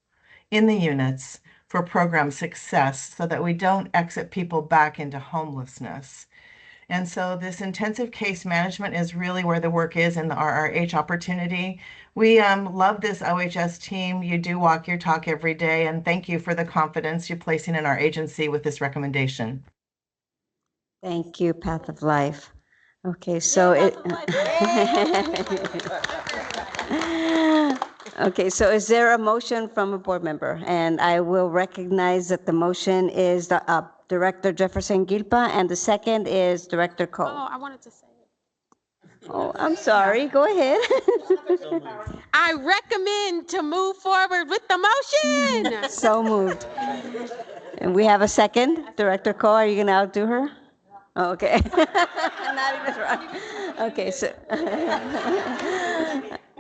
in the units for program success so that we don't exit people back into homelessness. And so this intensive case management is really where the work is in the RRH opportunity. We love this OHS team. You do walk your talk every day, and thank you for the confidence you're placing in our agency with this recommendation. Thank you, Path of Life. Okay, so okay, so is there a motion from a board member? And I will recognize that the motion is Director Jefferson Gilpa, and the second is Director Cole. Oh, I wanted to say it. Oh, I'm sorry. Go ahead. I recommend to move forward with the motion. So moved. And we have a second. Director Cole, are you going to outdo her? Oh, okay. Not even right. Okay, so.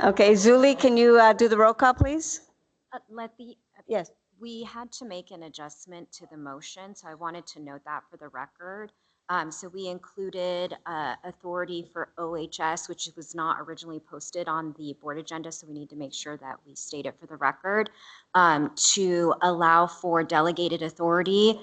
Okay, Zuli, can you do the roll call, please? Yes. We had to make an adjustment to the motion, so I wanted to note that for the record. So we included authority for OHS, which was not originally posted on the board agenda, so we need to make sure that we state it for the record, to allow for delegated authority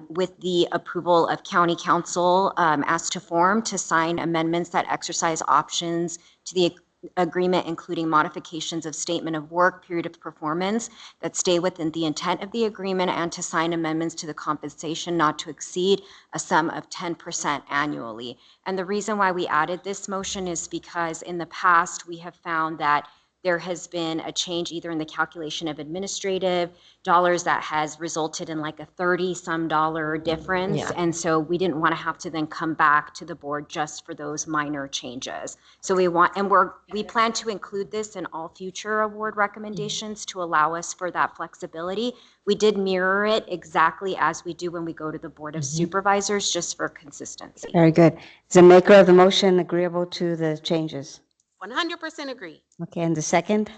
with the approval of county council as to form to sign amendments that exercise options to the agreement, including modifications of statement of work, period of performance that stay within the intent of the agreement, and to sign amendments to the compensation not to exceed a sum of 10% annually. And the reason why we added this motion is because in the past we have found that there has been a change either in the calculation of administrative dollars that has resulted in like a 30-some dollar difference. Yeah. And so we didn't want to have to then come back to the board just for those minor changes. So we plan to include this in all future award recommendations to allow us for that flexibility. We did mirror it exactly as we do when we go to the Board of Supervisors, just for consistency. Very good. Is the maker of the motion agreeable to the changes? 100% agree. Okay, and the second?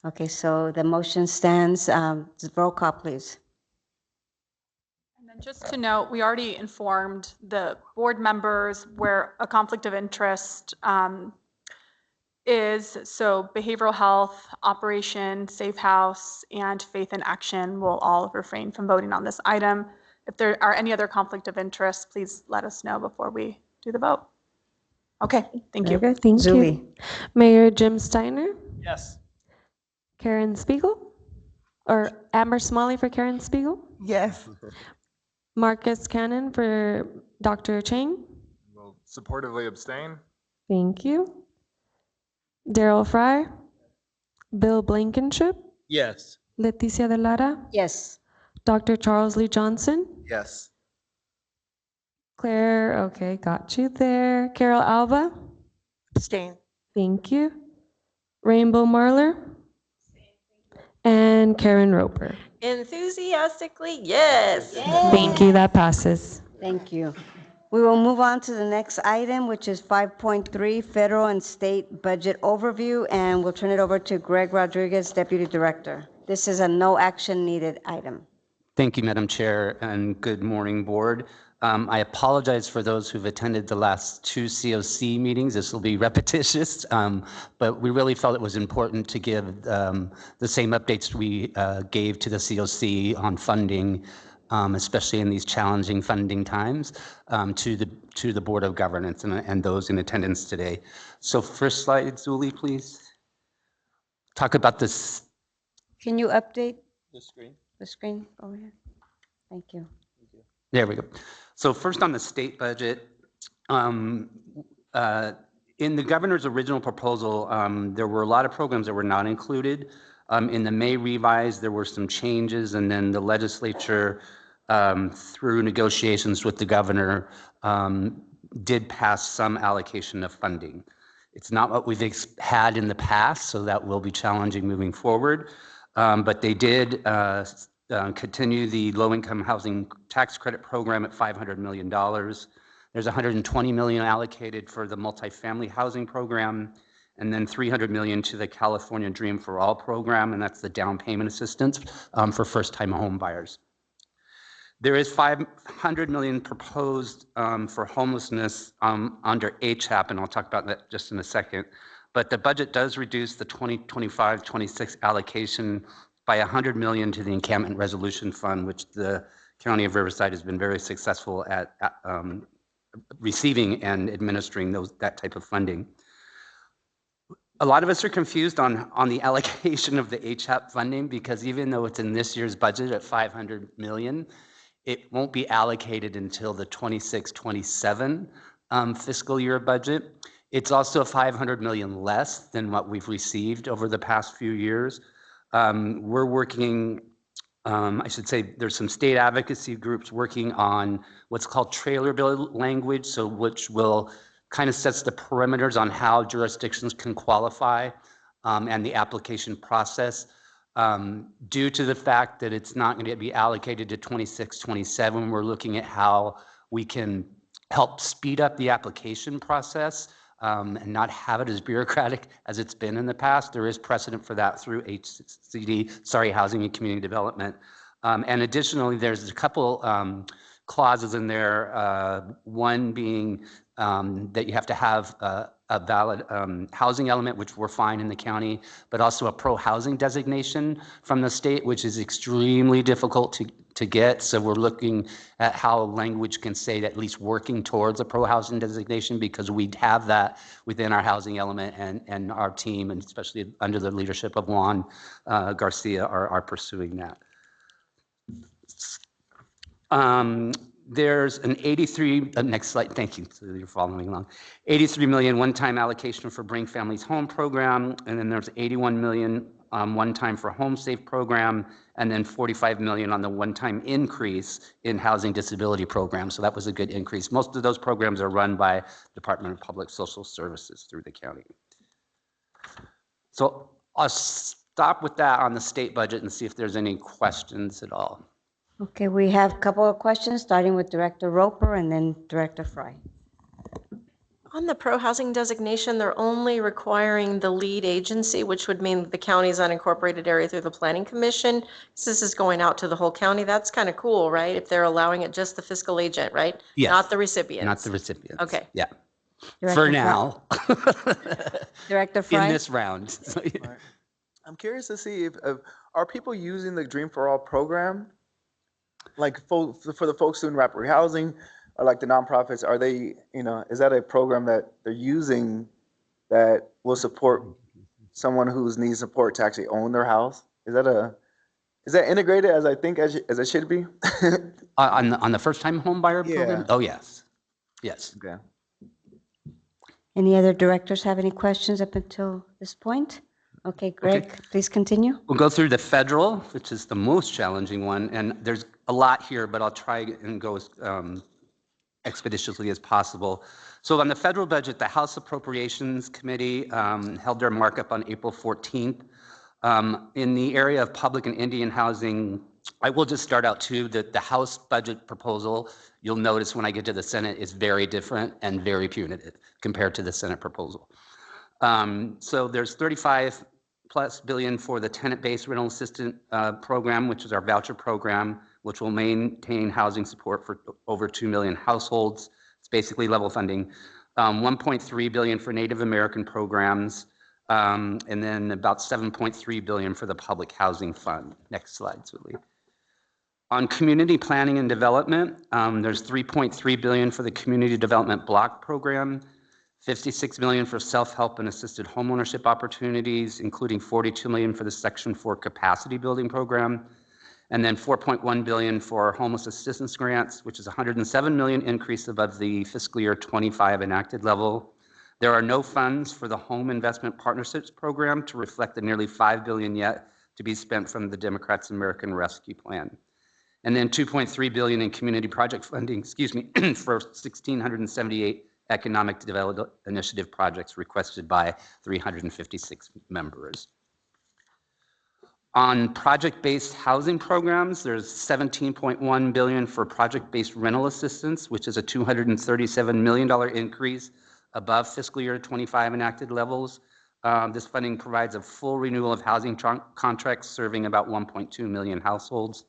Okay, so the motion stands. Roll call, please. And then just to note, we already informed the board members where a conflict of interest is. So behavioral health, Operation Safe House, and Faith in Action will all refrain from voting on this item. If there are any other conflict of interest, please let us know before we do the vote. Okay, thank you. Very good, thank Julie. you. Mayor Jim Steiner, Yes. Karen Spiegel, or Amber Smalley for Karen Spiegel, Yes. Marcus Cannon for Dr. Chang. Will supportively abstain. Thank you. Daryl Fry, Bill Blankenship, Yes. Leticia de Lara, Yes. Dr. Charles Lee Johnson, Yes. Claire, okay, got you there. Carol Alva, Abstain. thank you. Rainbow Marler, and Karen Roper. Enthusiastically, yes. Thank you, that passes. Thank you. We will move on to the next item, which is 5.3, Federal and State Budget Overview, and we'll turn it over to Greg Rodriguez, Deputy Director. This is a no action needed item. Thank you, Madam Chair, and good morning, Board. I apologize for those who've attended the last two CoC meetings. This will be repetitious, but we really felt it was important to give the same updates we gave to the CoC on funding, especially in these challenging funding times, to the Board of Governance and those in attendance today. So first slide, Zuli, please. Talk about this. Can you update The screen. the screen over here? Thank you. There we go. So first on the state budget, in the governor's original proposal, there were a lot of programs that were not included. In the May revise, there were some changes, and then the legislature, through negotiations with the governor, did pass some allocation of funding. It's not what we've had in the past, so that will be challenging moving forward. But they did continue the low-income housing tax credit program at $500 million. There's $120 million allocated for the multifamily housing program, and then $300 million to the California Dream for All program, and that's the down payment assistance for first-time home buyers. There is $500 million proposed for homelessness under HAP, and I'll talk about that just in a second. But the budget does reduce the 2025-26 allocation by $100 million to the Encampment Resolution Fund, which the County of Riverside has been very successful at receiving and administering that type of funding. A lot of us are confused on the allocation of the HAP funding, because even though it's in this year's budget at $500 million, it won't be allocated until the 26-27 fiscal year budget. It's also $500 million less than what we've received over the past few years. We're working, I should say, there's some state advocacy groups working on what's called trailer bill language, so which will kind of sets the perimeters on how jurisdictions can qualify and the application process. Due to the fact that it's not going to be allocated to 26-27, we're looking at how we can help speed up the application process and not have it as bureaucratic as it's been in the past. There is precedent for that through Housing and Community Development. And additionally, there's a couple clauses in there, one being that you have to have a valid housing element, which we're fine in the county, but also a pro-housing designation from the state, which is extremely difficult to get. So we're looking at how language can say that at least working towards a pro-housing designation, because we have that within our housing element, and our team, and especially under the leadership of Juan Garcia, are pursuing that. There's an 83, next slide, thank you, so you're following along. 83 million one-time allocation for Bring Families Home program, and then there's 81 million one-time for Home Safe program, and then 45 million on the one-time increase in housing disability program. So that was a good increase. Most of those programs are run by Department of Public Social Services through the county. So I'll stop with that on the state budget and see if there's any questions at all. Okay, we have a couple of questions, starting with Director Roper and then Director Fry. On the pro-housing designation, they're only requiring the lead agency, which would mean the county's unincorporated area through the Planning Commission. So this is going out to the whole county. That's kind of cool, right? If they're allowing it just the fiscal agent, right? Yes. Not the recipients. Not the recipients. Okay. Yeah. Director For Fry. now. Director Fry. In this round. I'm curious to see if are people using the Dream for All program? Like for the folks doing rapid housing, or like the nonprofits, are they, is that a program that they're using that will support someone who needs support to actually own their house? Is that integrated as I think as it should be? On the first-time home buyer program? Yeah. Oh, yes. Yes. Okay. Any other directors have any questions up until this point? Okay, Greg, please continue. We'll go through the federal, which is the most challenging one, and there's a lot here, but I'll try and go as expeditiously as possible. So on the federal budget, the House Appropriations Committee held their markup on April 14th. In the area of public and Indian housing, I will just start out too that the House budget proposal, you'll notice when I get to the Senate, is very different and very punitive compared to the Senate proposal. So there's 35+ billion for the tenant-based rental assistance program, which is our voucher program, which will maintain housing support for over 2 million households. It's basically level funding. 1.3 billion for Native American programs, and then about 7.3 billion for the Public Housing Fund. Next slide, Julie. On community planning and development, there's 3.3 billion for the Community Development Block Program, 56 million for self-help and assisted homeownership opportunities, including 42 million for the Section 4 capacity building program, and then 4.1 billion for homeless assistance grants, which is 107 million increase above the fiscal year 25 enacted level. There are no funds for the Home Investment Partnerships Program to reflect the nearly 5 billion yet to be spent from the Democrats' American Rescue Plan. And then 2.3 billion in community project funding, for 1,678 economic development initiative projects requested by 356 members. On project-based housing programs, there's 17.1 billion for project-based rental assistance, which is a $237 million increase above fiscal year 25 enacted levels. This funding provides a full renewal of housing contracts serving about 1.2 million households.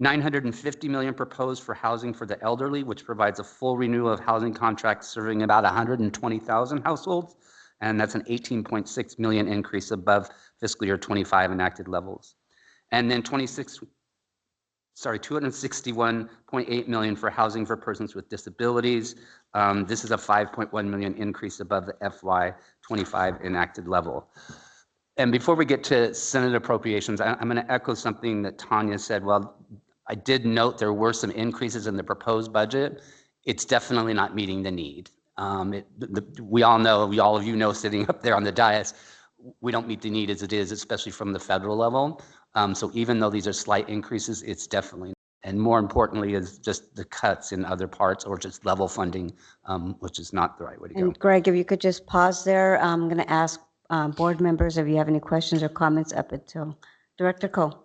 950 million proposed for housing for the elderly, which provides a full renewal of housing contracts serving about 120,000 households, and that's an 18.6 million increase above fiscal year 25 enacted levels. And then 261.8 million for housing for persons with disabilities. This is a 5.1 million increase above the FY 25 enacted level. And before we get to Senate appropriations, I'm going to echo something that Tanya said. Well, I did note there were some increases in the proposed budget. It's definitely not meeting the need. We all know, all of you know, sitting up there on the dais, we don't meet the need as it is, especially from the federal level. So even though these are slight increases, it's definitely, and more importantly, is just the cuts in other parts or just level funding, which is not the right way to go. And Greg, if you could just pause there, I'm going to ask board members if you have any questions or comments up until Director CoC.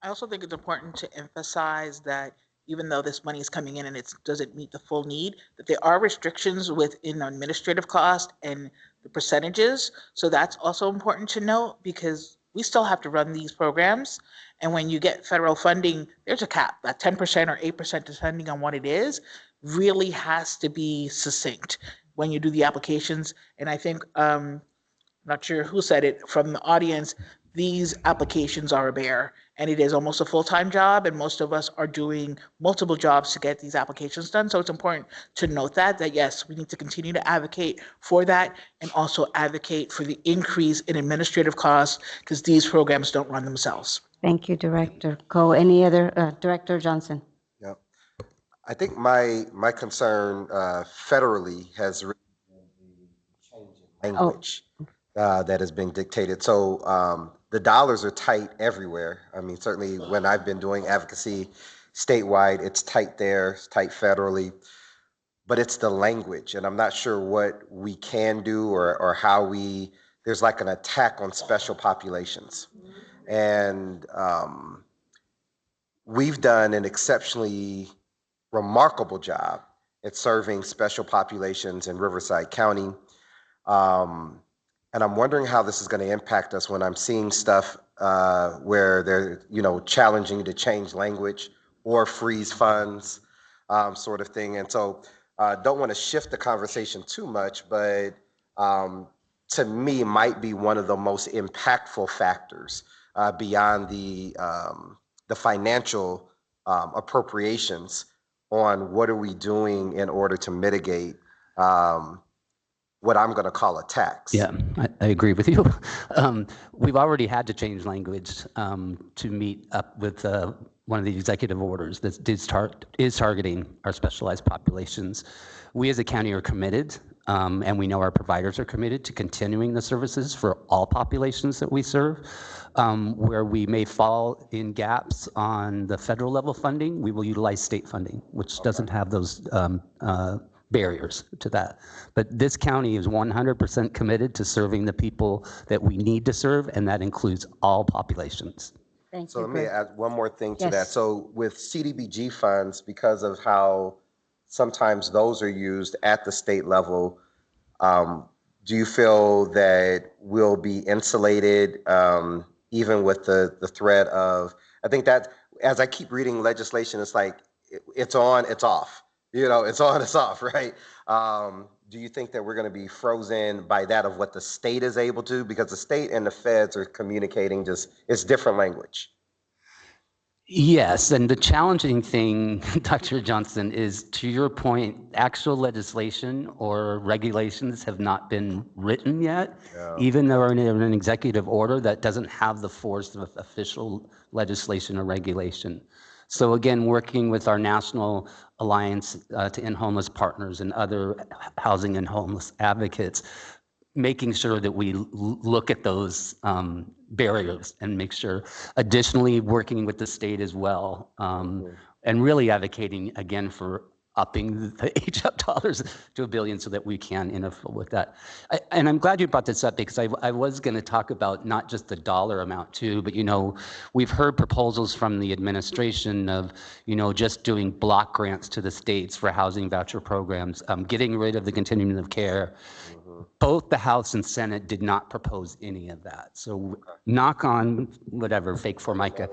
I also think it's important to emphasize that even though this money is coming in and it doesn't meet the full need, that there are restrictions within administrative cost and the percentages. So that's also important to note because we still have to run these programs. And when you get federal funding, there's a cap. That 10% or 8%, depending on what it is, really has to be succinct when you do the applications. And I think, not sure who said it from the audience, these applications are a bear and it is almost a full-time job. And most of us are doing multiple jobs to get these applications done. So it's important to note that yes, we need to continue to advocate for that and also advocate for the increase in administrative costs because these programs don't run themselves. Thank you, Director Ko. Any other, Director Johnson? Yep. I think my concern federally has really been the change in language that has been dictated. So the dollars are tight everywhere. I mean, certainly when I've been doing advocacy statewide, it's tight there, it's tight federally, but it's the language. And I'm not sure what we can do or how there's like an attack on special populations. And we've done an exceptionally remarkable job at serving special populations in Riverside County. And I'm wondering how this is going to impact us when I'm seeing stuff where they're, challenging you to change language or freeze funds, sort of thing. And so don't want to shift the conversation too much, but to me might be one of the most impactful factors beyond the financial appropriations on what are we doing in order to mitigate what I'm going to call a tax. Yeah, I agree with you. We've already had to change language to meet up with one of the executive orders that is targeting our specialized populations. We as a county are committed, and we know our providers are committed to continuing the services for all populations that we serve. Where we may fall in gaps on the federal level funding, we will utilize state funding, which doesn't have those barriers to that. But this county is 100% committed to serving the people that we need to serve, and that includes all populations. Thank So you. let me add one more thing to Yes. that. So with CDBG funds, because of how sometimes those are used at the state level, do you feel that we'll be insulated even with the threat of, I think that as I keep reading legislation, it's like, it's on, it's off. It's on, it's off, right? Do you think that we're going to be frozen by that of what the state is able to? Because the state and the feds are communicating it's different language. Yes, and the challenging thing, Dr. Johnson, is to your point, actual legislation or regulations have not been written yet, even though we're in an executive order that doesn't have the force of official legislation or regulation. So again, working with our National Alliance to End Homeless Partners and other housing and homeless advocates, making sure that we look at those barriers and make sure, additionally working with the state as well, and really advocating again for upping the HUP dollars to $1 billion so that we can interfere with that. And I'm glad you brought this up because I was going to talk about not just the dollar amount too, but we've heard proposals from the administration of just doing block grants to the states for housing voucher programs, getting rid of the continuum of care. Both the House and Senate did not propose any of that. So knock on whatever, fake Formica,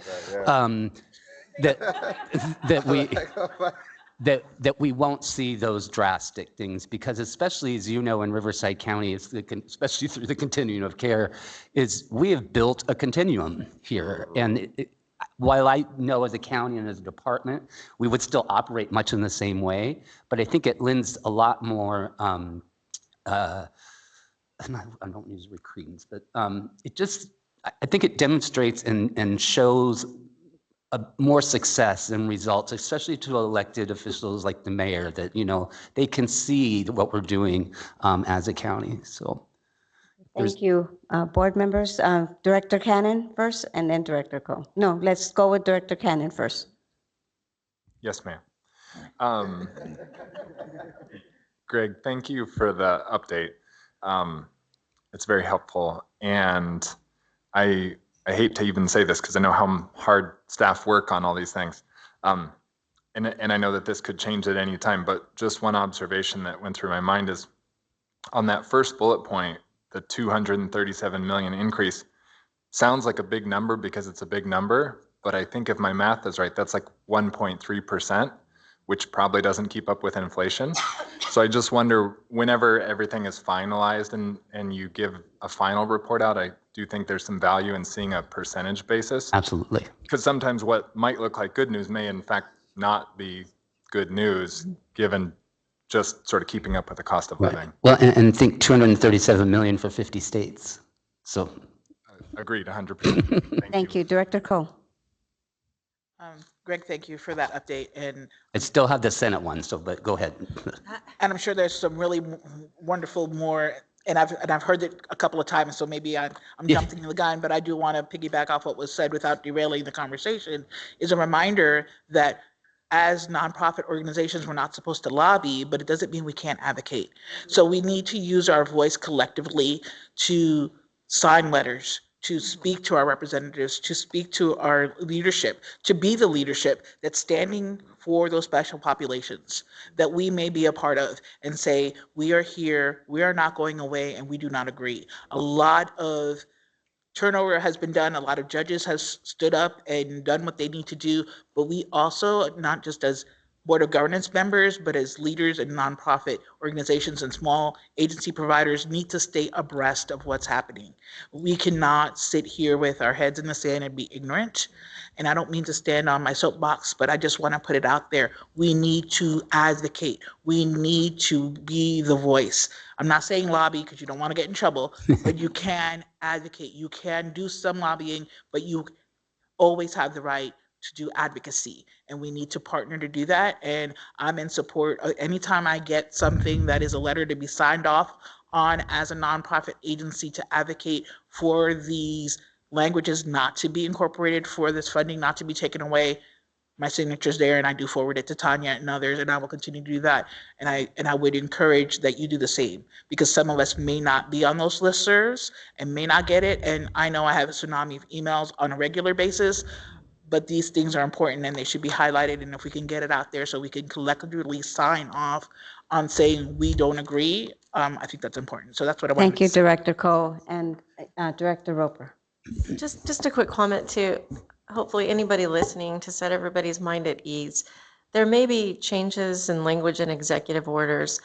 that we won't see those drastic things because especially as you know in Riverside County, especially through the continuum of care, is we have built a continuum here. And while I know as a county and as a department, we would still operate much in the same way, but I think it lends a lot more I don't use credence, but I think it demonstrates and shows more success and results, especially to elected officials like the mayor, that they can see what we're doing as a county. So, thank you, board members. Director Cannon first, and then Director Ko. No, let's go with Director Cannon first. Yes, ma'am. Greg, thank you for the update. It's very helpful, and I hate to even say this because I know how hard staff work on all these things. and I know that this could change at any time, but just one observation that went through my mind is on that first bullet point, the 237 million increase sounds like a big number because it's a big number, but I think if my math is right, that's like 1.3%, which probably doesn't keep up with inflation. So I just wonder, whenever everything is finalized and you give a final report out, I do think there's some value in seeing a percentage basis. Absolutely. Because sometimes what might look like good news may in fact not be good news, given just sort of keeping up with the cost of living. Well, and think 237 million for 50 states. So. Agreed, 100%. Thank you. Director CoC. Greg, thank you for that update. And I still have the Senate one, so but go ahead. And I'm sure there's some really wonderful more, and I've heard it a couple of times, so maybe I'm jumping the gun, but I do want to piggyback off what was said without derailing the conversation, is a reminder that as nonprofit organizations, we're not supposed to lobby, but it doesn't mean we can't advocate. So we need to use our voice collectively to sign letters, to speak to our representatives, to speak to our leadership, to be the leadership that's standing for those special populations that we may be a part of, and say, we are here, we are not going away, and we do not agree. A lot of turnover has been done, a lot of judges has stood up and done what they need to do, but we also, not just as Board of Governance members, but as leaders in nonprofit organizations and small agency providers, need to stay abreast of what's happening. We cannot sit here with our heads in the sand and be ignorant. And I don't mean to stand on my soapbox, but I just want to put it out there. We need to advocate. We need to be the voice. I'm not saying lobby because you don't want to get in trouble, but you can advocate. You can do some lobbying, but you always have the right to do advocacy, and we need to partner to do that. And I'm in support. Anytime I get something that is a letter to be signed off on as a nonprofit agency to advocate for these languages not to be incorporated, for this funding not to be taken away, my signature's there, and I do forward it to Tanya and others, and I will continue to do that. And I would encourage that you do the same, because some of us may not be on those listservs and may not get it. And I know I have a tsunami of emails on a regular basis, but these things are important and they should be highlighted. And if we can get it out there so we can collectively sign off on saying we don't agree, I think that's important. So that's what I want to Thank you, Director CoC. And Director Roper. Just a quick comment to hopefully anybody listening, to set everybody's mind at ease. There may be changes in language and executive orders,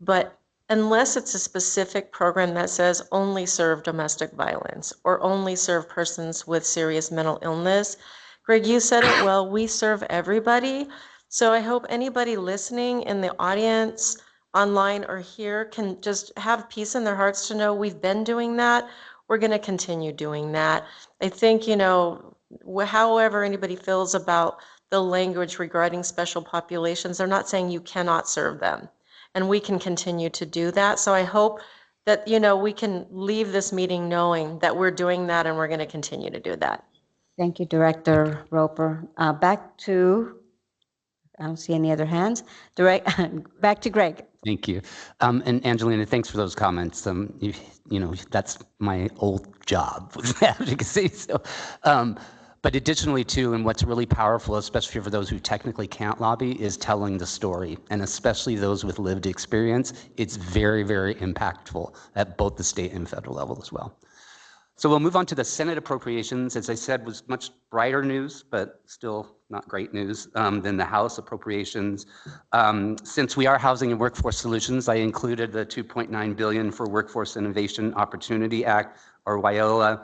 but unless it's a specific program that says only serve domestic violence or only serve persons with serious mental illness, Greg, you said it well, we serve everybody. So I hope anybody listening in the audience, online or here, can just have peace in their hearts to know we've been doing that. We're going to continue doing that. I think, however anybody feels about the language regarding special populations, they're not saying you cannot serve them. And we can continue to do that. So I hope that, we can leave this meeting knowing that we're doing that and we're going to continue to do that. Thank you, Director Roper. Back to, I don't see any other hands. Back to Greg. Thank you. And Angelina, thanks for those comments. That's my old job with advocacy. So, but additionally too, and what's really powerful, especially for those who technically can't lobby, is telling the story. And especially those with lived experience, it's very, very impactful at both the state and federal level as well. So we'll move on to the Senate appropriations. As I said, was much brighter news, but still not great news than the House appropriations. Since we are Housing and Workforce Solutions, I included the $2.9 billion for Workforce Innovation Opportunity Act, or WIOA.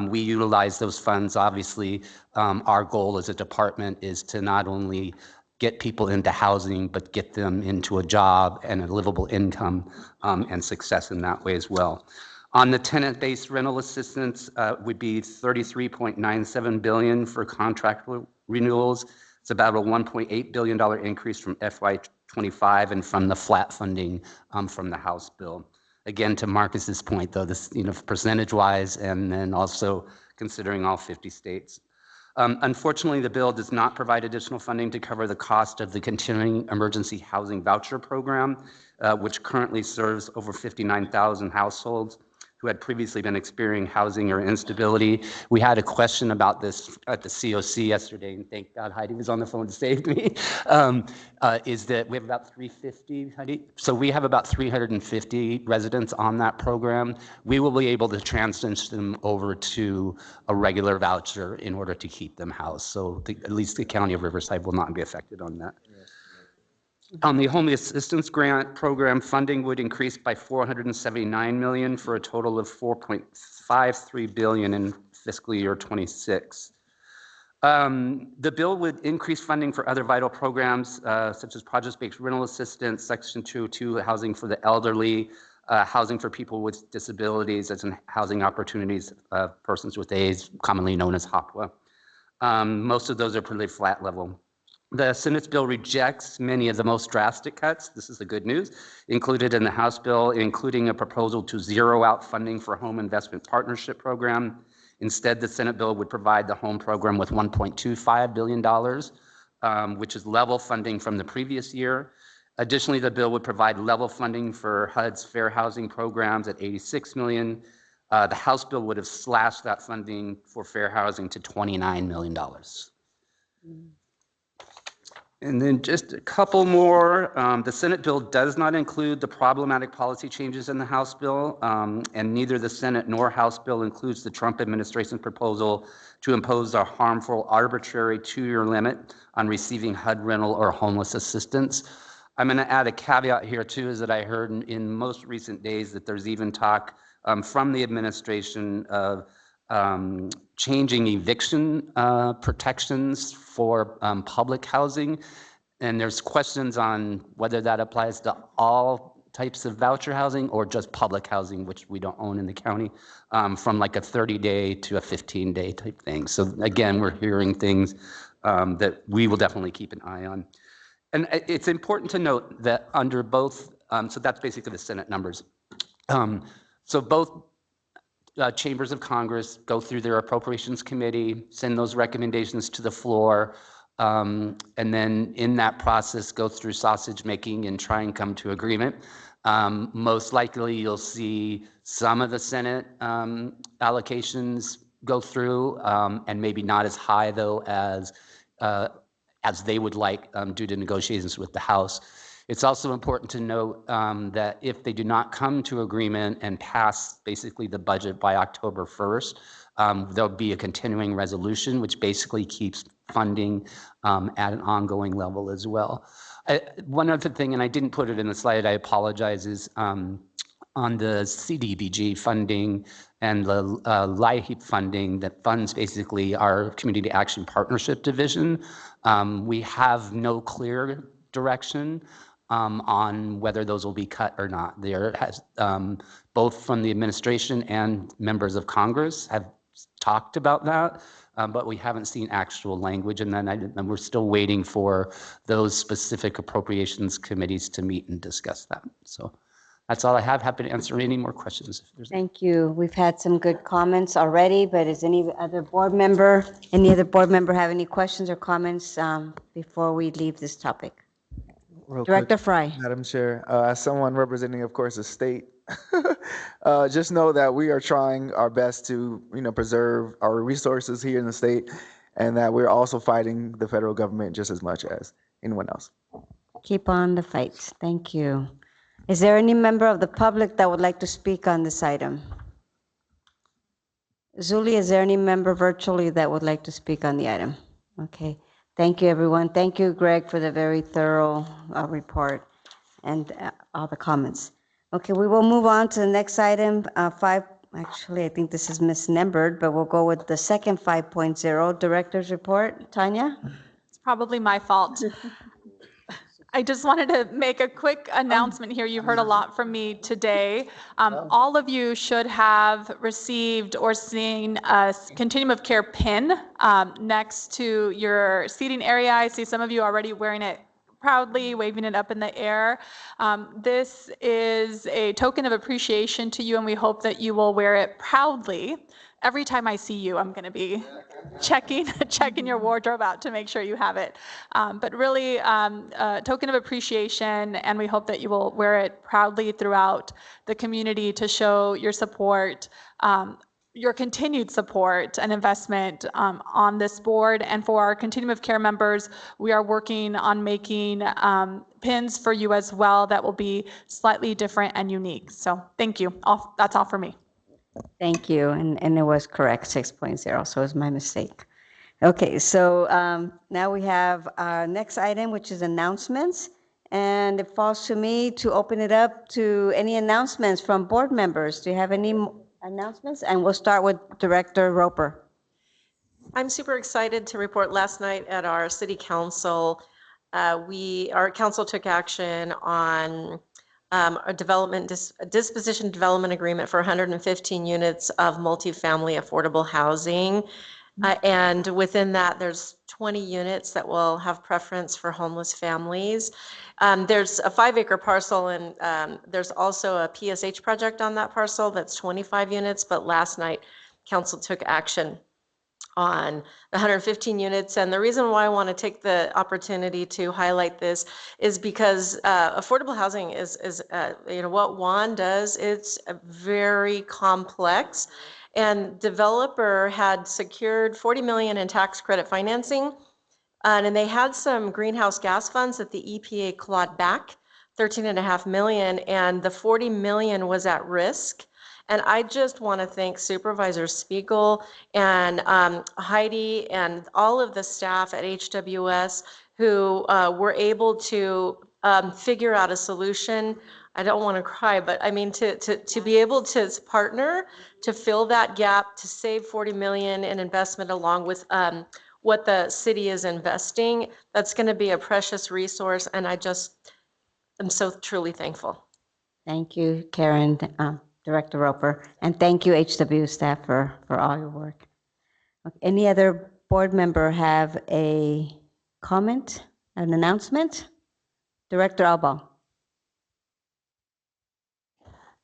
We utilize those funds. Obviously, our goal as a department is to not only get people into housing, but get them into a job and a livable income and success in that way as well. On the tenant-based rental assistance would be $33.97 billion for contract renewals. It's about a $1.8 billion increase from FY25 and from the flat funding from the House bill. Again, to Marcus's point, though, this percentage-wise, and then also considering all 50 states. Unfortunately, the bill does not provide additional funding to cover the cost of the continuing emergency housing voucher program, which currently serves over 59,000 households. who had previously been experiencing housing or instability. We had a question about this at the CoC yesterday, and thank God Heidi was on the phone to save me, is that we have about 350, Heidi? So we have about 350 residents on that program. We will be able to transition them over to a regular voucher in order to keep them housed. So at least the County of Riverside will not be affected on that. On the Home Assistance Grant Program, funding would increase by $479 million for a total of $4.53 billion in fiscal year 26. The bill would increase funding for other vital programs such as project-based rental assistance, Section 202 housing for the elderly, housing for people with disabilities, as in housing opportunities of persons with AIDS, commonly known as HOPWA. Most of those are pretty flat level. The Senate's bill rejects many of the most drastic cuts, this is the good news, included in the House bill, including a proposal to zero out funding for Home Investment Partnership Program. Instead, the Senate bill would provide the home program with $1.25 billion, which is level funding from the previous year. Additionally, the bill would provide level funding for HUD's fair housing programs at $86 million. The House bill would have slashed that funding for fair housing to $29 million. And then just a couple more. The Senate bill does not include the problematic policy changes in the House bill, and neither the Senate nor House bill includes the Trump administration's proposal to impose a harmful, arbitrary 2-year limit on receiving HUD rental or homeless assistance. I'm going to add a caveat here too, is that I heard in most recent days that there's even talk from the administration of changing eviction protections for public housing. And there's questions on whether that applies to all types of voucher housing or just public housing, which we don't own in the county, from like a 30-day to a 15-day type thing. So again, we're hearing things that we will definitely keep an eye on. And it's important to note that under both, so that's basically the Senate numbers. So both chambers of Congress go through their appropriations committee, send those recommendations to the floor, and then in that process go through sausage making and try and come to agreement. Most likely you'll see some of the Senate allocations go through, and maybe not as high though as they would like due to negotiations with the House. It's also important to note that if they do not come to agreement and pass basically the budget by October 1st, there'll be a continuing resolution, which basically keeps funding at an ongoing level as well. One other thing, and I didn't put it in the slide, I apologize, is on the CDBG funding and the LIHEAP funding that funds basically our Community Action Partnership Division. We have no clear direction on whether those will be cut or not. There has, both from the administration and members of Congress have talked about that, but we haven't seen actual language, and then we're still waiting for those specific appropriations committees to meet and discuss that. So that's all I have. Happy to answer any more questions. If there's Thank you. We've had some good comments already, but does any other board member have any questions or comments before we leave this topic? Real Director quick, Fry. Madam Chair, as someone representing, of course, the state, just know that we are trying our best to, preserve our resources here in the state, and that we're also fighting the federal government just as much as anyone else. Keep on the fight. Thank you. Is there any member of the public that would like to speak on this item? Zuli, is there any member virtually that would like to speak on the item? Okay. Thank you, everyone. Thank you, Greg, for the very thorough report and all the comments. Okay, we will move on to the next item, 5. Actually, I think this is misnumbered, but we'll go with the second 5.0, Director's Report. Tanya? It's probably my fault. I just wanted to make a quick announcement here. You heard a lot from me today. All of you should have received or seen a continuum of care pin next to your seating area. I see some of you already wearing it proudly, waving it up in the air. This is a token of appreciation to you, and we hope that you will wear it proudly. Every time I see you, I'm going to be checking your wardrobe out to make sure you have it. But really, a token of appreciation, and we hope that you will wear it proudly throughout the community to show your support, your continued support and investment on this board. And for our continuum of care members, we are working on making pins for you as well that will be slightly different and unique. So thank you. That's all for me. Thank you, and it was correct, 6.0, so it was my mistake. Okay, so now we have our next item, which is announcements, and it falls to me to open it up to any announcements from board members. Do you have any announcements? And we'll start with Director Roper. I'm super excited to report last night at our city council, our council took action on a disposition development agreement for 115 units of multifamily affordable housing. And within that, there's 20 units that will have preference for homeless families. There's a 5-acre parcel, and there's also a PSH project on that parcel that's 25 units, but last night, council took action on the 115 units. And the reason why I want to take the opportunity to highlight this is because affordable housing is what Juan does, it's very complex. And developer had secured $40 million in tax credit financing, and they had some greenhouse gas funds that the EPA clawed back, $13.5 million, and the $40 million was at risk. And I just want to thank Supervisor Spiegel and Heidi and all of the staff at HWS who were able to figure out a solution. I don't want to cry, but I mean to be able to partner to fill that gap, to save $40 million in investment along with what the city is investing. That's going to be a precious resource, and I just am so truly thankful. Thank you, Karen, Director Roper, and thank you, HW staff, for all your work. Any other board member have a comment, an announcement? Director Alba.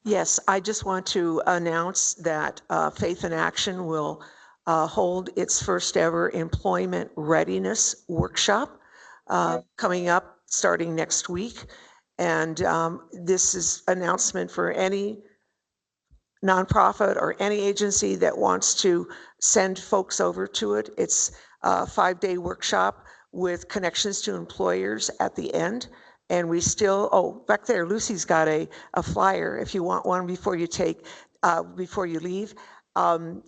Yes, I just want to announce that Faith in Action will hold its first ever employment readiness workshop coming up starting next week. And this is announcement for any nonprofit or any agency that wants to send folks over to it. It's a 5-day workshop with connections to employers at the end. And we still, oh, back there, Lucy's got a flyer if you want one before you leave.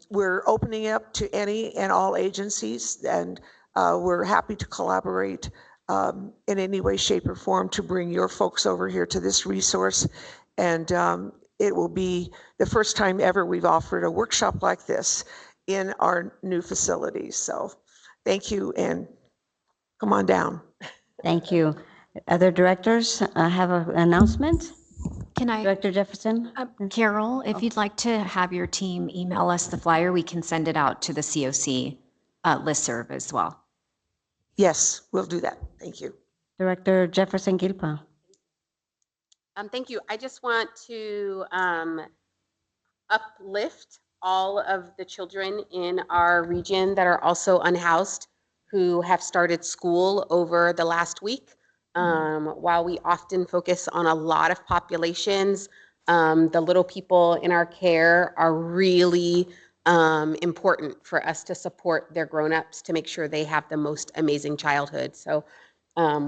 We're opening up to any and all agencies, and we're happy to collaborate in any way, shape, or form to bring your folks over here to this resource. And it will be the first time ever we've offered a workshop like this in our new facilities. So thank you, and come on down. Thank you. Other directors have an announcement? Can I? Director Jefferson? Carol, if you'd like to have your team email us the flyer, we can send it out to the CoC listserv as well. Yes, we'll do that. Thank you. Director Jefferson Gilpa. Thank you. I just want to uplift all of the children in our region that are also unhoused who have started school over the last week. While we often focus on a lot of populations, the little people in our care are really important for us to support their grown-ups to make sure they have the most amazing childhood. So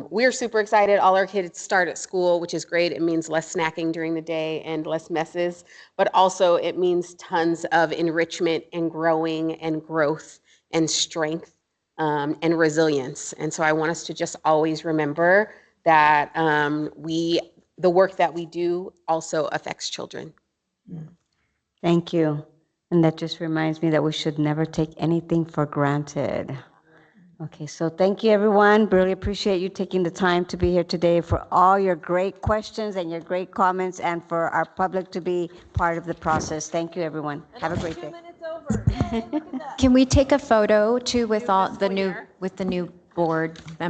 we're super excited. All our kids start at school, which is great. It means less snacking during the day and less messes, but also it means tons of enrichment and growing and growth and strength and resilience. And so I want us to just always remember that the work that we do also affects children. Thank you. And that just reminds me that we should never take anything for granted. Okay, so thank you, everyone. Really appreciate you taking the time to be here today, for all your great questions and your great comments, and for our public to be part of the process. Thank you, everyone. Have a great day. Can we take a photo too with all the new board members?